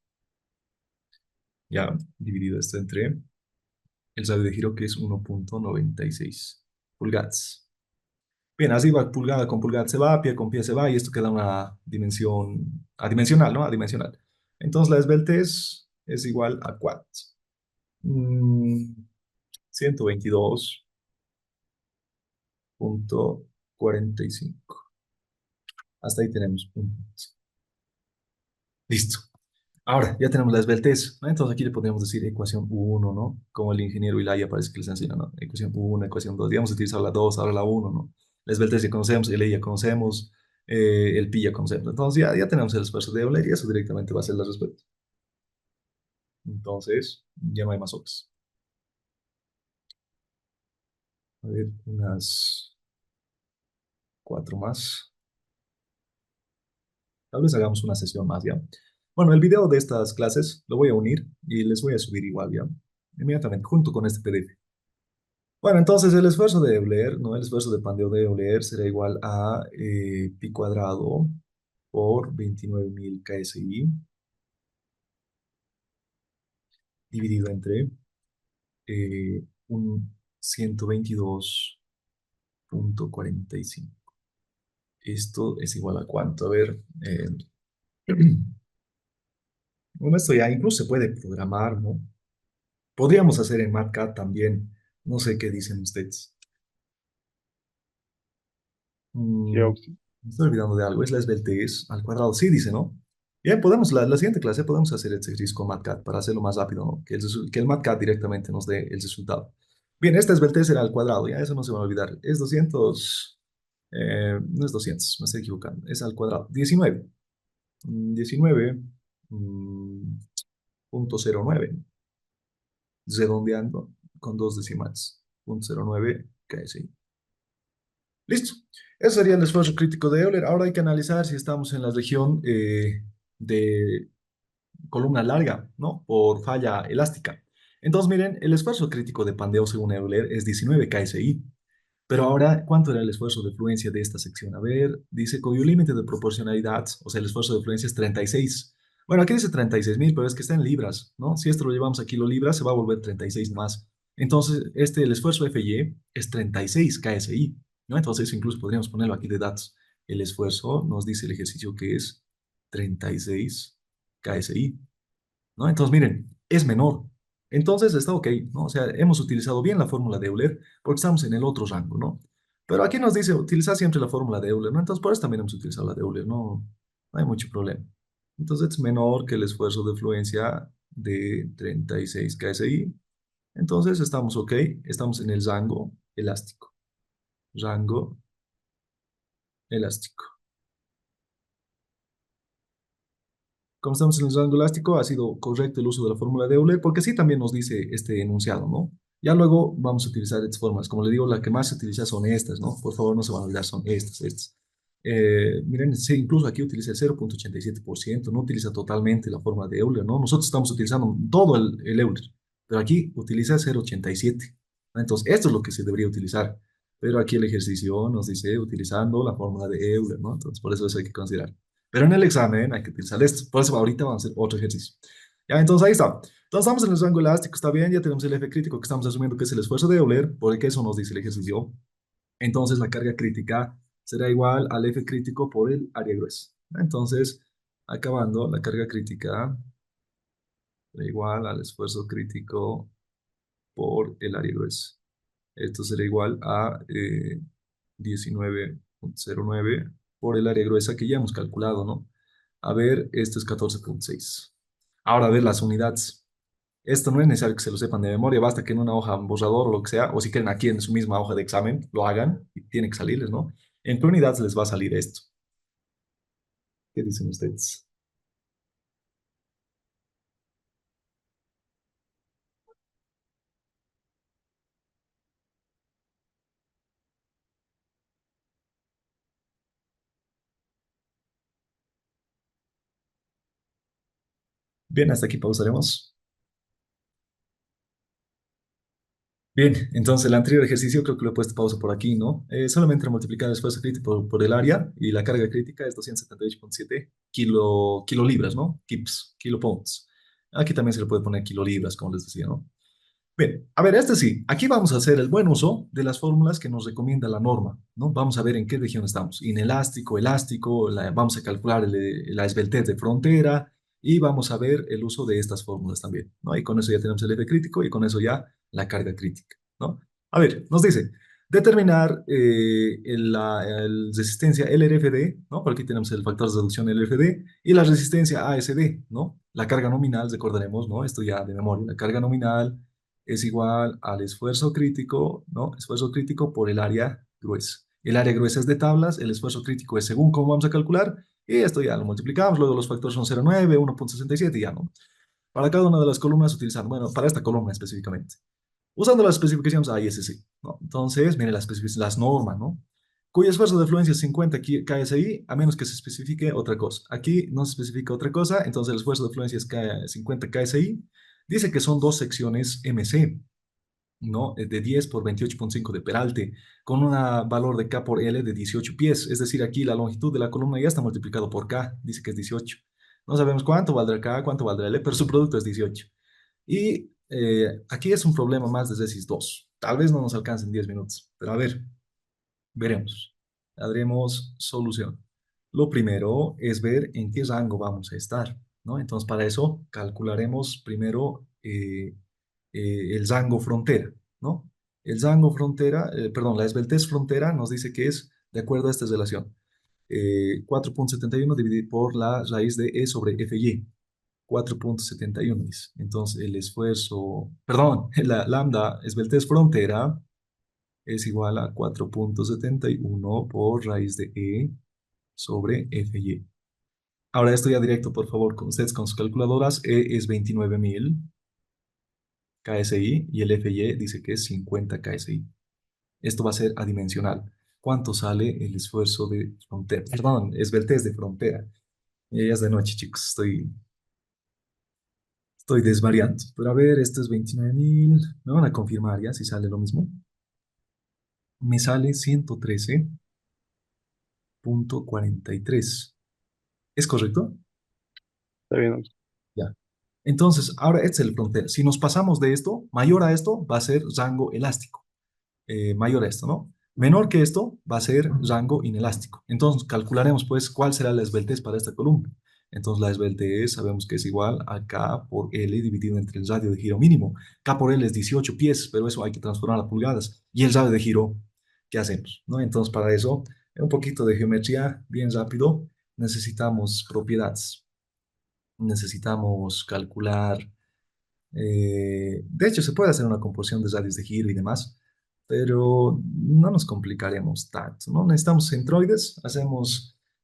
¿ya? Dividido esto entre el radio de giro que es 1,96 pulgadas. Bien, así va pulgada con pulgada se va, pie con pie se va y esto queda una dimensión adimensional, ¿no? Adimensional. Entonces la esbeltez es igual a ¿cuánto? Mm, 122,45. Hasta ahí tenemos un punto. Listo. Ahora, ya tenemos la esbeltez, ¿no? Entonces aquí le podríamos decir ecuación uno, ¿no? Como el ingeniero Ilaya parece que les enseña, ¿no? Ecuación uno, ecuación 2. Digamos utilizar la 2, ahora la uno, ¿no? La esbeltez ya conocemos, el E ya conocemos, el pi ya conocemos. Entonces ya tenemos el esfuerzo de Euler y eso directamente va a ser la respuesta. Entonces, ya no hay más opciones. A ver, unas cuatro más. Tal vez hagamos una sesión más, ¿ya? Bueno, el video de estas clases lo voy a unir y les voy a subir igual, ¿ya? Inmediatamente, junto con este PDF. Bueno, entonces el esfuerzo de Euler, ¿no? El esfuerzo de pandeo de Euler será igual a pi cuadrado por 29.000 KSI dividido entre un 122,45. Esto es igual a cuánto. A ver, bueno, esto ya incluso se puede programar, ¿no? Podríamos hacer en MATCAD también. No sé qué dicen ustedes.
Sí,
Mm,
Auxi.
me estoy olvidando de algo. Es la esbeltez al cuadrado. Sí, dice, ¿no? Bien, podemos, la siguiente clase podemos hacer el ejercicio con MATCAD para hacerlo más rápido, ¿no? Que el MATCAD directamente nos dé el resultado. Bien, esta esbeltez será al cuadrado, ya eso no se va a olvidar. Es 200, no es 200, me estoy equivocando. Es al cuadrado. 19. 19, punto 09, redondeando con dos decimales. Punto 09, que sí. Listo. Ese sería el esfuerzo crítico de Euler. Ahora hay que analizar si estamos en la región de columna larga, ¿no? Por falla elástica. Entonces, miren, el esfuerzo crítico de pandeo según Euler es 19 KSI. Pero ahora, ¿cuánto era el esfuerzo de fluencia de esta sección? A ver, dice cuyo límite de proporcionalidad, o sea, el esfuerzo de fluencia es 36. Bueno, aquí dice 36.000, pero es que está en libras, ¿no? Si esto lo llevamos a kilolibras, se va a volver 36 más. Entonces, el esfuerzo FY es 36 KSI, ¿no? Entonces, eso incluso podríamos ponerlo aquí de datos. El esfuerzo nos dice el ejercicio que es 36 KSI. ¿No? Entonces, miren, es menor. Entonces está ok, ¿no? O sea, hemos utilizado bien la fórmula de Euler porque estamos en el otro rango, ¿no? Pero aquí nos dice utilizar siempre la fórmula de Euler, ¿no? Entonces, por eso también hemos utilizado la de Euler, no hay mucho problema. Entonces, es menor que el esfuerzo de fluencia de 36 KSI. Entonces, estamos ok, estamos en el rango elástico. Rango elástico. Como estamos en el rango elástico, ha sido correcto el uso de la fórmula de Euler, porque sí también nos dice este enunciado, ¿no? Ya luego vamos a utilizar estas fórmulas. Como le digo, la que más se utiliza son estas, ¿no? Por favor, no se van a olvidar, son estas. Miren, sí, incluso aquí utiliza el 0,87%, no utiliza totalmente la fórmula de Euler, ¿no? Nosotros estamos utilizando todo el Euler, pero aquí utiliza 0,87, ¿no? Entonces, esto es lo que se debería utilizar. Pero aquí el ejercicio nos dice utilizando la fórmula de Euler, ¿no? Entonces, por eso hay que considerar. Pero en el examen hay que utilizar esto. Por eso ahorita vamos a hacer otro ejercicio. Ya, entonces ahí está. Entonces estamos en el rango elástico, está bien, ya tenemos el F crítico que estamos asumiendo que es el esfuerzo de Euler, porque eso nos dice el ejercicio. Entonces la carga crítica será igual al F crítico por el área gruesa. Entonces, acabando, la carga crítica será igual al esfuerzo crítico por el área gruesa. Esto será igual a 19,09 por el área gruesa que ya hemos calculado, ¿no? A ver, esto es 14,6. Ahora, a ver las unidades. Esto no es necesario que se lo sepan de memoria, basta que en una hoja, un borrador o lo que sea, o si quieren aquí en su misma hoja de examen, lo hagan y tiene que salirles, ¿no? ¿En qué unidades les va a salir esto? ¿Qué dicen ustedes? Bien, hasta aquí pausaremos. Bien, entonces el anterior ejercicio creo que lo he puesto pausa por aquí, ¿no? Solamente multiplicar el esfuerzo crítico por el área y la carga crítica es 278,7 kilolibras, ¿no? Kips, kilopounds. Aquí también se le puede poner kilolibras, como les decía, ¿no? Bien, a ver, este sí, aquí vamos a hacer el buen uso de las fórmulas que nos recomienda la norma, ¿no? Vamos a ver en qué región estamos, inelástico, elástico, vamos a calcular la esbeltez de frontera y vamos a ver el uso de estas fórmulas también, ¿no? Y con eso ya tenemos el F crítico y con eso ya la carga crítica, ¿no? A ver, nos dice, determinar el resistencia LRFD, ¿no? Por aquí tenemos el factor de reducción LRFD y la resistencia ASD, ¿no? La carga nominal, recordaremos, ¿no? Esto ya de memoria, la carga nominal es igual al esfuerzo crítico, ¿no? Esfuerzo crítico por el área gruesa. El área gruesa es de tablas, el esfuerzo crítico es según cómo vamos a calcular, y esto ya lo multiplicamos, luego los factores son 0,9, 1,67 y ya, ¿no? Para cada una de las columnas utilizando, bueno, para esta columna específicamente. Usando las especificaciones A y S, sí, ¿no? Entonces, miren las normas, ¿no? Cuyo esfuerzo de fluencia es 50 KSI, a menos que se especifique otra cosa. Aquí no se especifica otra cosa, entonces el esfuerzo de fluencia es 50 KSI. Dice que son dos secciones MC, ¿no? De 10 por 28,5 de peralte, con un valor de K por L de 18 pies. Es decir, aquí la longitud de la columna ya está multiplicado por K, dice que es 18. No sabemos cuánto valdrá K, cuánto valdrá L, pero su producto es 18. Y aquí es un problema más de Resis 2. Tal vez no nos alcance en 10 minutos, pero a ver, veremos. Haremos solución. Lo primero es ver en qué rango vamos a estar, ¿no? Entonces, para eso calcularemos primero el rango frontera, ¿no? El rango frontera, perdón, la esbeltez frontera nos dice que es de acuerdo a esta relación. 4,71 dividido por la raíz de E sobre FY. 4,71 dice. Entonces, el esfuerzo, perdón, la lambda esbeltez frontera es igual a 4,71 por raíz de E sobre FY. Ahora esto ya directo, por favor, con ustedes con sus calculadoras. E es 29.000 KSI y el FY dice que es 50 KSI. Esto va a ser adimensional. ¿Cuánto sale el esfuerzo de frontera? Perdón, esbeltez de frontera. Ya es de noche, chicos. Estoy desvariando. Pero a ver, esto es 29.000. Me van a confirmar ya si sale lo mismo. Me sale 113,43. ¿Es correcto?
Está bien.
Ya. Entonces, ahora este es el frontera. Si nos pasamos de esto, mayor a esto va a ser rango elástico. Mayor a esto, ¿no? Menor que esto va a ser rango inelástico. Entonces, calcularemos pues cuál será la esbeltez para esta columna. Entonces, la esbeltez sabemos que es igual a K por L dividido entre el radio de giro mínimo. K por L es 18 pies, pero eso hay que transformar a pulgadas. Y el radio de giro, ¿qué hacemos? ¿No? Entonces, para eso, un poquito de geometría bien rápido, necesitamos propiedades. Necesitamos calcular de hecho, se puede hacer una composición de radios de giro y demás, pero no nos complicaremos tanto, ¿no? Necesitamos centroides,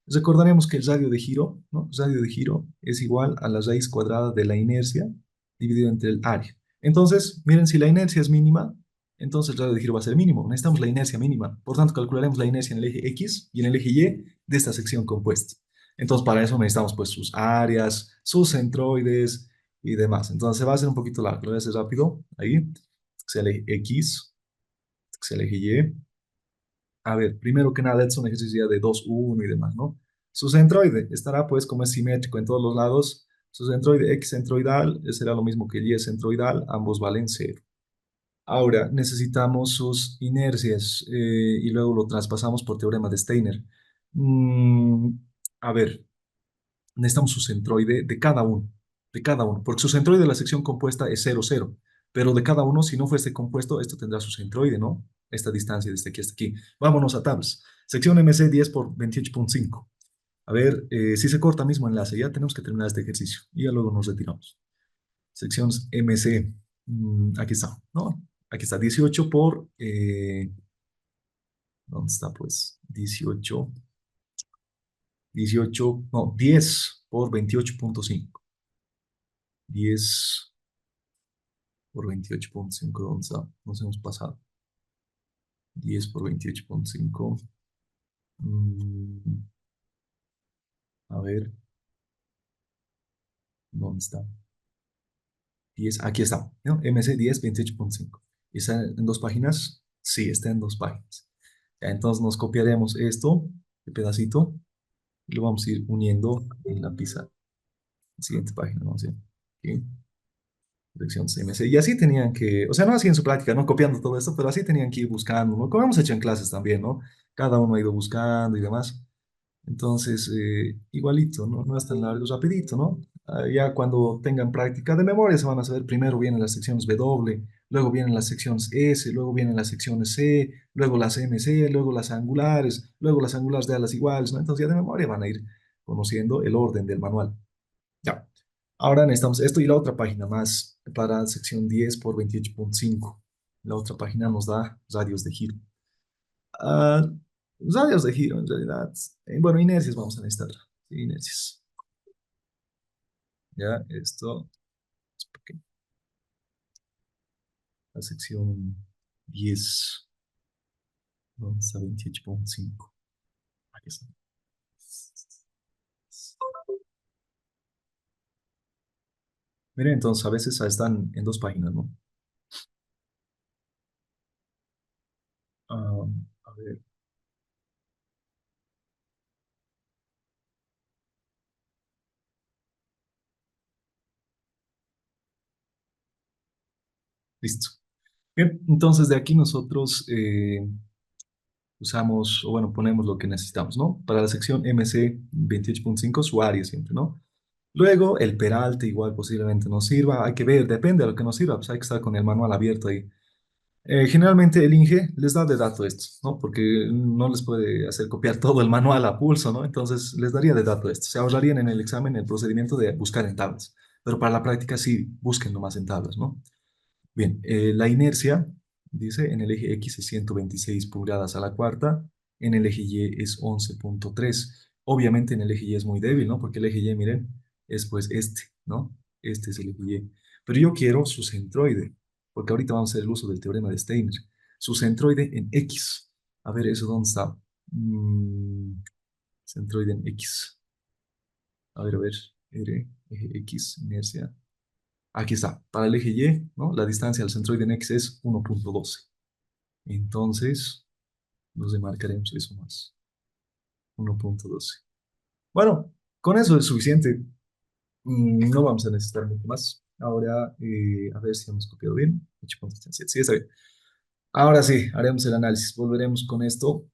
recordaremos que el radio de giro, ¿no? El radio de giro es igual a la raíz cuadrada de la inercia dividido entre el área. Entonces, miren, si la inercia es mínima, entonces el radio de giro va a ser mínimo. Necesitamos la inercia mínima. Por tanto, calcularemos la inercia en el eje X y en el eje Y de esta sección compuesta. Entonces, para eso necesitamos pues sus áreas, sus centroides, y demás. Entonces se va a hacer un poquito largo, lo voy a hacer rápido. Ahí, se elige X, se elige Y. A ver, primero que nada, es un ejercicio de 2 1 y demás, ¿no? Su centroide estará pues como es simétrico en todos los lados. Su centroide X centroidal será lo mismo que Y centroidal, ambos valen cero. Ahora necesitamos sus inercias y luego lo traspasamos por teorema de Steiner. Mm, a ver, necesitamos su centroide de cada uno, porque su centroide de la sección compuesta es 0, 0, pero de cada uno, si no fuese compuesto, esto tendrá su centroide, ¿no? esta distancia desde aquí hasta aquí. Vámonos a tablas. Sección MC 10 por 28,5. A ver, si se corta mismo enlace, ya tenemos que terminar este ejercicio y ya luego nos retiramos. Secciones MC, aquí está, ¿no? Aquí está, 18 por, ¿dónde está pues? 18, no, 10 por 28,5. 10 por 28,5, ¿dónde está? Nos hemos pasado. 10 por 28,5. Mm, a ver, ¿dónde está? 10, aquí está, ¿no? MC 10, 28,5. ¿Está en dos páginas? Sí, está en dos páginas. Ya, entonces nos copiaremos esto, este pedacito, y lo vamos a ir uniendo en la pizarra. Siguiente página, vamos a ver. Aquí, dirección CMC. Y así tenían que, o sea, no así en su práctica, no copiando todo esto, pero así tenían que ir buscando, ¿no? Como hemos hecho en clases también, ¿no? Cada uno ha ido buscando y demás. Entonces, igualito, ¿no? No es tan largo, es rapidito, ¿no? Ya cuando tengan práctica de memoria se van a saber, primero vienen las secciones W, luego vienen las secciones S, luego vienen las secciones C, luego las MC, luego las angulares de alas iguales, ¿no? Entonces ya de memoria van a ir conociendo el orden del manual. Ya. Ahora necesitamos esto y la otra página más para sección 10 por 28,5. La otra página nos da radios de giro. Ah, radios de giro, en realidad. Bueno, inercias vamos a necesitar. Sí, inercias. Ya, esto es porque la sección 10 vamos a 28,5. Aquí está. Miren, entonces a veces están en dos páginas, ¿no? Ah, a ver, listo. Bien, entonces de aquí nosotros usamos, o bueno, ponemos lo que necesitamos, ¿no? Para la sección MC 28,5, su área siempre, ¿no? Luego, el peralte igual posiblemente nos sirva, hay que ver, depende de lo que nos sirva, pues hay que estar con el manual abierto ahí. Generalmente el INGE les da de dato esto, ¿no? Porque no les puede hacer copiar todo el manual a pulso, ¿no? Entonces les daría de dato esto. Se ahorrarían en el examen el procedimiento de buscar en tablas, pero para la práctica sí, busquen nomás en tablas, ¿no? Bien, la inercia, dice, en el eje X es 126 pulgadas a la cuarta, en el eje Y es 11,3. Obviamente en el eje Y es muy débil, ¿no? Porque el eje Y, miren, es pues este, ¿no? Este es el eje Y. Pero yo quiero su centroide, porque ahorita vamos a hacer el uso del teorema de Steiner. Su centroide en X. A ver, ¿eso dónde está? Mm, centroide en X. A ver, R, eje X, inercia. Aquí está, para el eje Y, ¿no? La distancia al centroide en X es 1,12. Entonces, nos demarcaremos eso más, 1,12. Bueno, con eso es suficiente. No vamos a necesitar mucho más. Ahora, a ver si hemos copiado bien. 8,37. Sí, está bien. Ahora sí, haremos el análisis. Volveremos con esto.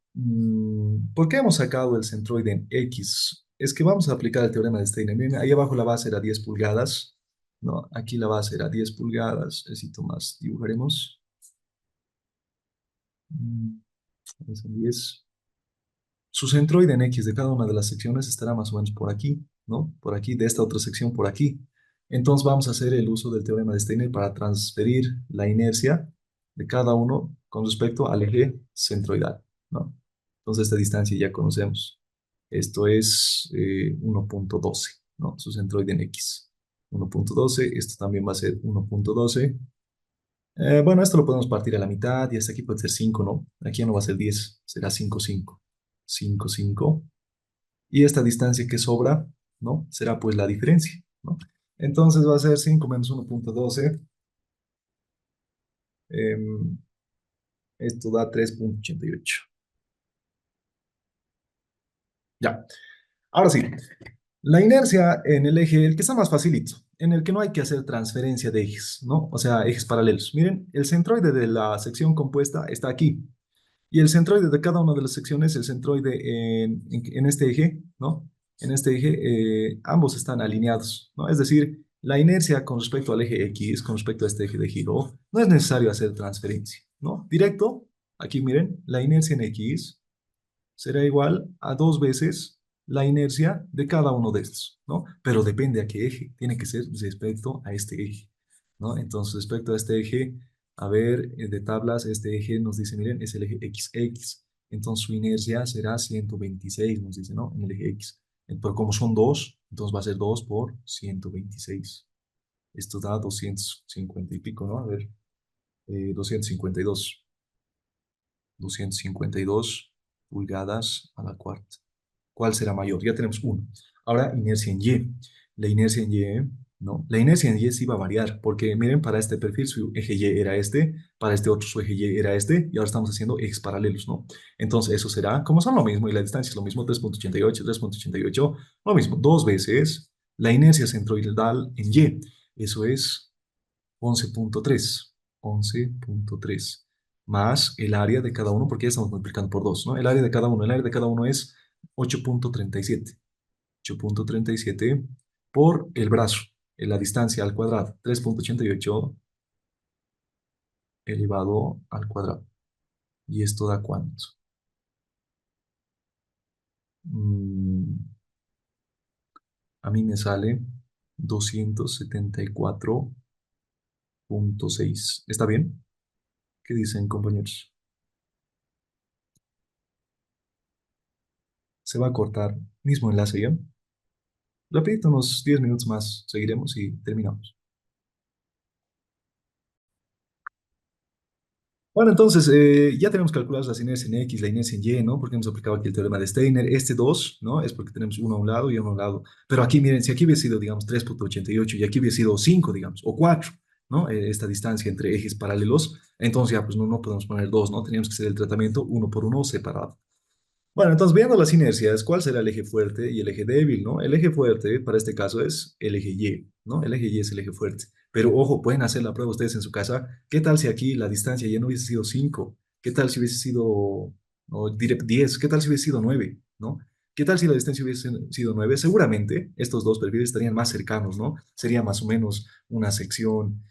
¿Por qué hemos sacado el centroide en X? Es que vamos a aplicar el teorema de Steiner. Miren, ahí abajo la base era 10 pulgadas. No, aquí la base era 10 pulgadas. Necesito más. Dibujaremos. Mm, son 10. Su centroide en X de cada una de las secciones estará más o menos por aquí, ¿no? Por aquí, de esta otra sección por aquí. Entonces vamos a hacer el uso del teorema de Steiner para transferir la inercia de cada uno con respecto al eje centroidal, ¿no? Entonces esta distancia ya conocemos. Esto es 1,12, ¿no? Su centroide en X. 1,12, esto también va a ser 1,12. Bueno, esto lo podemos partir a la mitad y hasta aquí puede ser 5, ¿no? Aquí ya no va a ser 10, será 5, 5. 5, 5. Y esta distancia que sobra, ¿no? Será pues la diferencia, ¿no? Entonces va a ser 5 menos 1,12. em, Esto da 3,88. Ya. Ahora sí, la inercia en el eje, el que está más facilito, en el que no hay que hacer transferencia de ejes, ¿no? O sea, ejes paralelos. Miren, el centroide de la sección compuesta está aquí. Y el centroide de cada una de las secciones, el centroide en este eje, ¿no? En este eje, ambos están alineados, ¿no? Es decir, la inercia con respecto al eje X, con respecto a este eje de giro, no es necesario hacer transferencia, ¿no? Directo, Aquí miren, la inercia en X será igual a dos veces la inercia de cada uno de estos, ¿no? Pero depende a qué eje, tiene que ser respecto a este eje, ¿no? Entonces, respecto a este eje, a ver, de tablas, este eje nos dice, miren, es el eje XX, entonces su inercia será 126, nos dice, ¿no? En el eje X. Pero como son dos, entonces va a ser 2 por 126. Esto da 250 y pico, ¿no? A ver, 252. 252 pulgadas a la cuarta. ¿Cuál será mayor? Ya tenemos uno. Ahora, inercia en Y. La inercia en Y, ¿no? La inercia en Y sí va a variar, porque miren, para este perfil su eje Y era este, para este otro su eje Y era este, y ahora estamos haciendo ejes paralelos, ¿no? Entonces, eso será, como son lo mismo, y la distancia es lo mismo, 3,88, 3,88, lo mismo, dos veces la inercia centroidal en Y. Eso es 11,3, 11,3 más el área de cada uno, porque ya estamos multiplicando por 2, ¿no? El área de cada uno es 8,37, 8,37 por el brazo, en la distancia al cuadrado, 3,88 elevado al cuadrado. ¿Y esto da cuánto? Mm, a mí me sale 274,6. ¿Está bien? ¿Qué dicen, compañeros? Se va a cortar. Mismo enlace ya. Rapidito, unos 10 minutos más seguiremos y terminamos. Bueno, entonces ya tenemos calculadas las inercias en X, la inercia en Y, ¿no? Porque hemos aplicado aquí el teorema de Steiner. Este 2, ¿no? Es porque tenemos uno a un lado y uno a un lado. Pero aquí, miren, si aquí hubiese sido, digamos, 3,88 y aquí hubiese sido 5, digamos, o 4, ¿no? Esta distancia entre ejes paralelos, entonces ya pues no podemos poner 2, ¿no? Teníamos que hacer el tratamiento uno por uno separado. Bueno, entonces viendo las inercias, ¿cuál será el eje fuerte y el eje débil, no? El eje fuerte para este caso es el eje Y, ¿no? El eje Y es el eje fuerte. Pero ojo, pueden hacer la prueba ustedes en su casa. ¿Qué tal si aquí la distancia ya no hubiese sido 5? ¿Qué tal si hubiese sido, no, diré 10? ¿Qué tal si hubiese sido 9? ¿No? ¿Qué tal si la distancia hubiese sido 9? Seguramente estos dos perfiles estarían más cercanos, ¿no? Sería más o menos una sección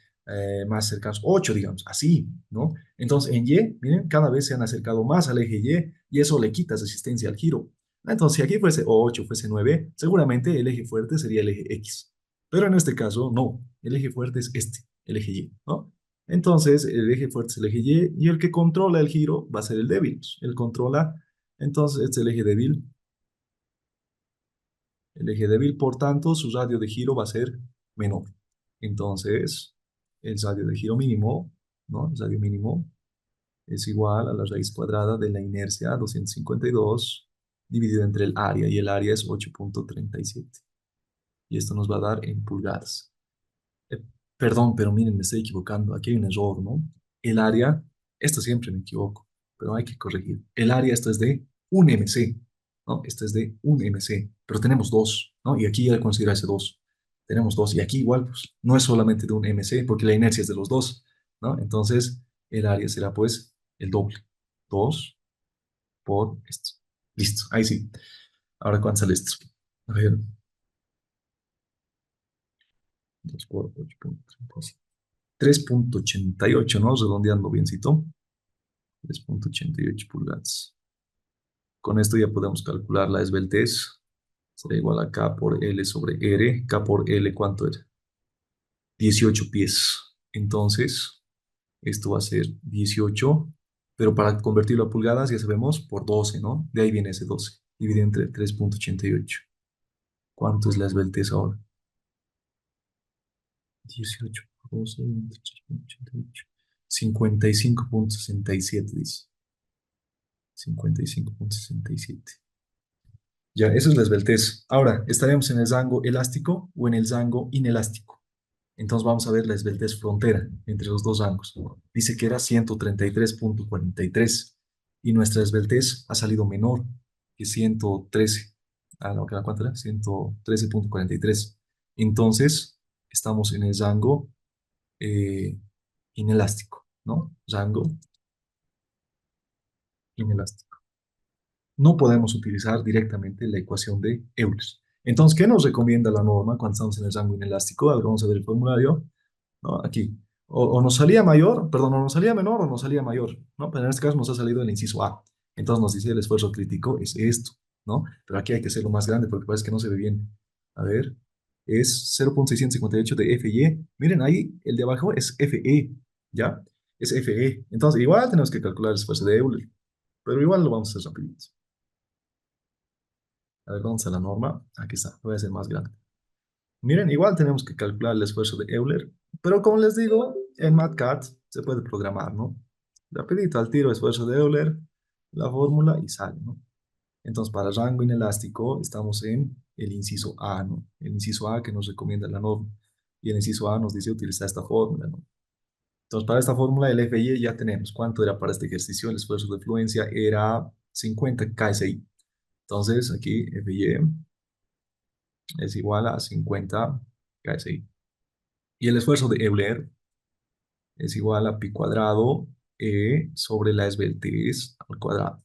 más cercanos, 8, digamos, así, ¿no? Entonces, en Y, miren, cada vez se han acercado más al eje Y eso le quita resistencia al giro. Entonces, si aquí fuese 8, fuese 9, seguramente el eje fuerte sería el eje X. Pero en este caso, no. El eje fuerte es este, el eje Y, ¿no? Entonces, el eje fuerte es el eje Y el que controla el giro va a ser el débil. Él controla, entonces, este es el eje débil. El eje débil, por tanto, su radio de giro va a ser menor. Entonces, el radio de giro mínimo, ¿no? El radio mínimo es igual a la raíz cuadrada de la inercia 252 dividido entre el área, y el área es 8,37. Y esto nos va a dar en pulgadas. Eh, Perdón, pero miren, me estoy equivocando. Aquí hay un error, ¿no? El área, esto siempre me equivoco, pero hay que corregir. El área, esto es de un MC, ¿no? Esto es de un MC, pero tenemos dos, ¿no? Y aquí ya considerarse dos. Tenemos dos, y aquí igual, pues, no es solamente de un MC, porque la inercia es de los dos, ¿no? Entonces, el área será, pues, el doble. 2 por esto. Listo, ahí sí. Ahora, ¿cuánto sale esto? A ver, 2 por 8,37. 3,88, ¿no? Redondeando biencito. 3,88 pulgadas. Con esto ya podemos calcular la esbeltez. Será igual a K por L sobre R. K por L, ¿cuánto era? 18 pies. Entonces, esto va a ser 18, pero para convertirlo a pulgadas ya sabemos por 12, ¿no? De ahí viene ese 12. Divide entre 3,88. ¿Cuánto es la esbeltez ahora? 18 por 12 entre 3,88. 55,67 dice. 55,67. Ya, eso es la esbeltez. Ahora, ¿estaremos en el rango elástico o en el rango inelástico? Entonces vamos a ver la esbeltez frontera entre los dos rangos. Dice que era 133,43 y nuestra esbeltez ha salido menor que 113. Ah, no, ¿cuánto era? 113,43. Entonces, estamos en el rango eh, inelástico, ¿no? Rango inelástico. No podemos utilizar directamente la ecuación de Euler. Entonces, ¿qué nos recomienda la norma cuando estamos en el rango inelástico? A ver, vamos a ver el formulario, ¿no? Aquí. o nos salía mayor, perdón, o nos salía menor o nos salía mayor, ¿no? Pero en este caso nos ha salido el inciso A. Entonces nos dice el esfuerzo crítico es esto, ¿no? Pero aquí hay que hacerlo más grande porque parece que no se ve bien. A ver, es 0,658 de FY. Miren, ahí el de abajo es FE, ¿ya? Es FE. Entonces, igual tenemos que calcular el esfuerzo de Euler, pero igual lo vamos a hacer rapidito. A ver, vamos a la norma. Aquí está, lo voy a hacer más grande. Miren, igual tenemos que calcular el esfuerzo de Euler, pero como les digo, en MATCAD se puede programar, ¿no? Rapidito, al tiro, esfuerzo de Euler, la fórmula y sale, ¿no? Entonces, para rango inelástico estamos en el inciso A, ¿no? El inciso A que nos recomienda la norma. Y el inciso A nos dice utilizar esta fórmula, ¿no? Entonces, para esta fórmula del FI ya tenemos cuánto era para este ejercicio. El esfuerzo de fluencia era 50 KSI. Entonces, aquí FI es igual a 50 KSI. Y el esfuerzo de Euler es igual a pi cuadrado sobre la esbeltez al cuadrado.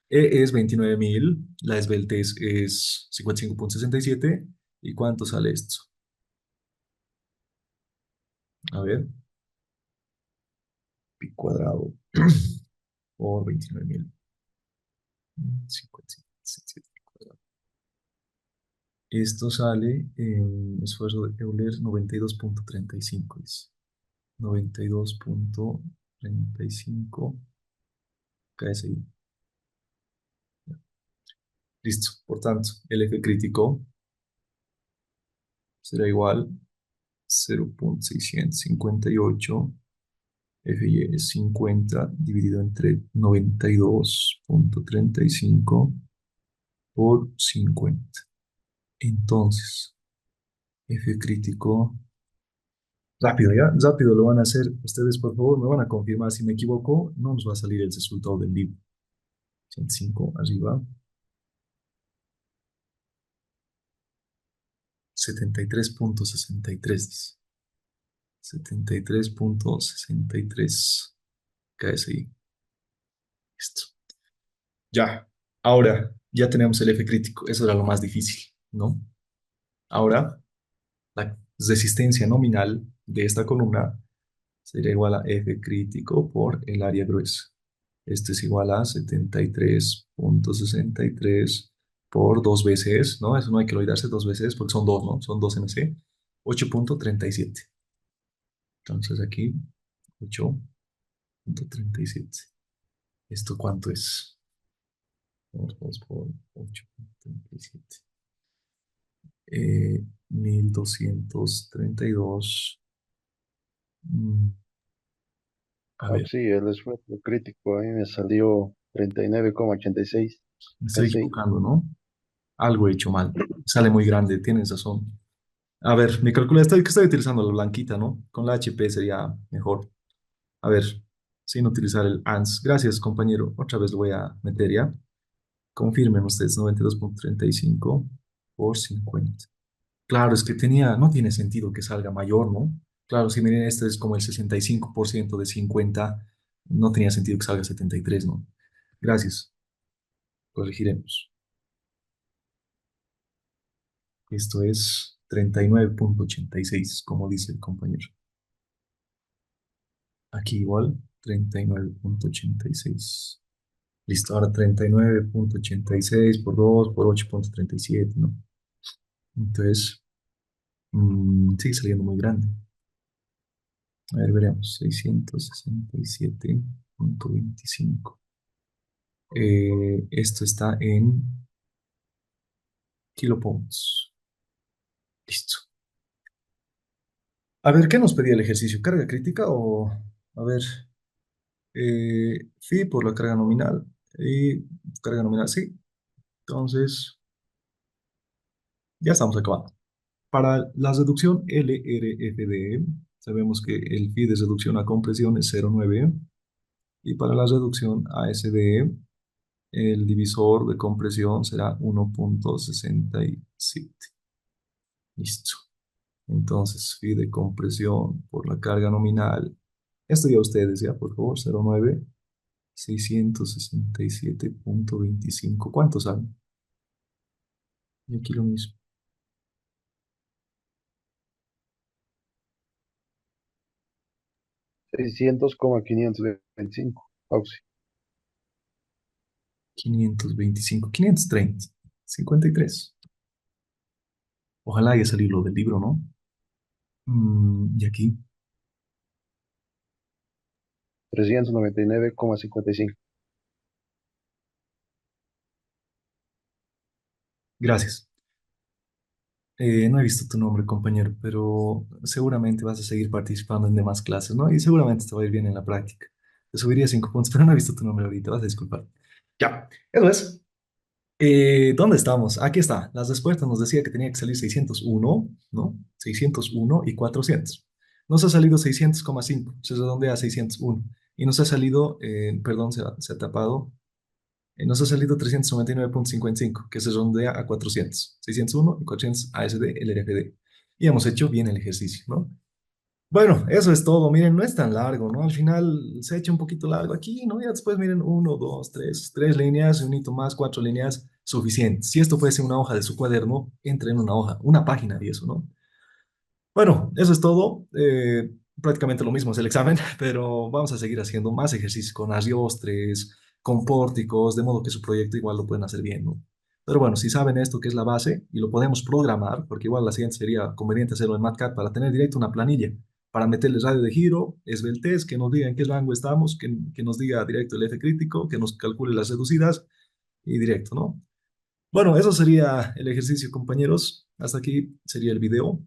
Es 29.000, la esbeltez es 55,67. ¿Y cuánto sale esto? A ver, pi cuadrado por 29.000. 55,67 cuadrado. Esto sale en esfuerzo de Euler 92,35. Es 92,35 KSI. Listo. Por tanto, el F crítico será igual 0,658. FY es 50 dividido entre 92,35 por 50. Entonces, F crítico. Rápido, ¿ya? Rápido lo van a hacer. Ustedes, por favor, me van a confirmar si me equivoco. No nos va a salir el resultado del libro. 105 arriba. 73,63. 73,63 KSI. Listo. Ya. Ahora, ya tenemos el F crítico. Eso era lo más difícil, ¿no? Ahora, la resistencia nominal de esta columna sería igual a F crítico por el área gruesa. Esto es igual a 73,63 por 2 veces, ¿no? Eso no hay que olvidarse, 2 veces, porque son 2, ¿no? Son 2 MC. 8,37. Entonces aquí, 8,37. ¿Esto cuánto es? 2 por 8,37. 1232. mm, A
Ah,
ver,
sí, el esfuerzo crítico a mí me salió 39,86
me estoy
casi.
equivocando, ¿no? Algo he hecho mal. Sale muy grande, tienes razón. A ver, mi calculadora, que estoy utilizando la blanquita, ¿no? Con la HP sería mejor. A ver, sin utilizar el ANS. Gracias, compañero. Otra vez lo voy a meter ya. Confirmen ustedes, 92,35 por 50. Claro, es que no tiene sentido que salga mayor, ¿no? Claro, si miren, este es como el 65% de 50, no tenía sentido que salga 73, ¿no? Gracias, corregiremos. Esto es 39,86, como dice el compañero. Aquí igual, 39,86. Listo, ahora 39,86 por 2 por 8,37, ¿no? Entonces, sigue saliendo muy grande. A ver, veremos. 667,25. Esto está en kilopounds. Listo. A ver, ¿qué nos pedía el ejercicio? ¿Carga crítica o...? A ver, phi por la carga nominal. Y carga nominal, sí. Entonces, ya estamos acabando. Para la reducción LRFD, sabemos que el phi de reducción a compresión es 0,9 y para la reducción ASD, el divisor de compresión será 1,67. Listo. Entonces, phi de compresión por la carga nominal. Esto ya ustedes, ya, por favor, 0,9, 667,25. ¿Cuántos saben? Y aquí lo mismo.
600,525. Auxi.
525, 530, 53. Ojalá haya salido lo del libro, ¿no? Y aquí,
399,55.
gracias. No he visto tu nombre, compañero, pero seguramente vas a seguir participando en demás clases, ¿no? Y seguramente te va a ir bien en la práctica. Te subiría 5 puntos, pero no he visto tu nombre ahorita, vas a disculpar. Ya, eso es. ¿Dónde estamos? Aquí está. Las respuestas nos decía que tenía que salir 601, ¿no? 601 y 400. Nos ha salido 600,5, se redondea a 601. Y nos ha salido, perdón, se ha tapado. Nos ha salido 399,55, que se redondea a 400. 601 y 400 ASD, LRFD. Y hemos hecho bien el ejercicio, ¿no? Bueno, eso es todo. Miren, no es tan largo, ¿no? Al final se echa un poquito largo aquí, ¿no? Ya después, miren, uno, dos, tres líneas, un hito más, 4 líneas, suficiente. Si esto fuese una hoja de su cuaderno, entra en una hoja, una página y eso, ¿no? Bueno, eso es todo. Prácticamente lo mismo es el examen, pero vamos a seguir haciendo más ejercicios con ariostres, con pórticos, de modo que su proyecto igual lo pueden hacer bien, ¿no? Pero bueno, si saben esto que es la base y lo podemos programar, porque igual la siguiente sería conveniente hacerlo en MATCAD para tener directo una planilla, para meterle radio de giro, esbeltez, que nos diga en qué rango estamos, que nos diga directo el F crítico, que nos calcule las reducidas y directo, ¿no? Bueno, eso sería el ejercicio, compañeros. Hasta aquí sería el video.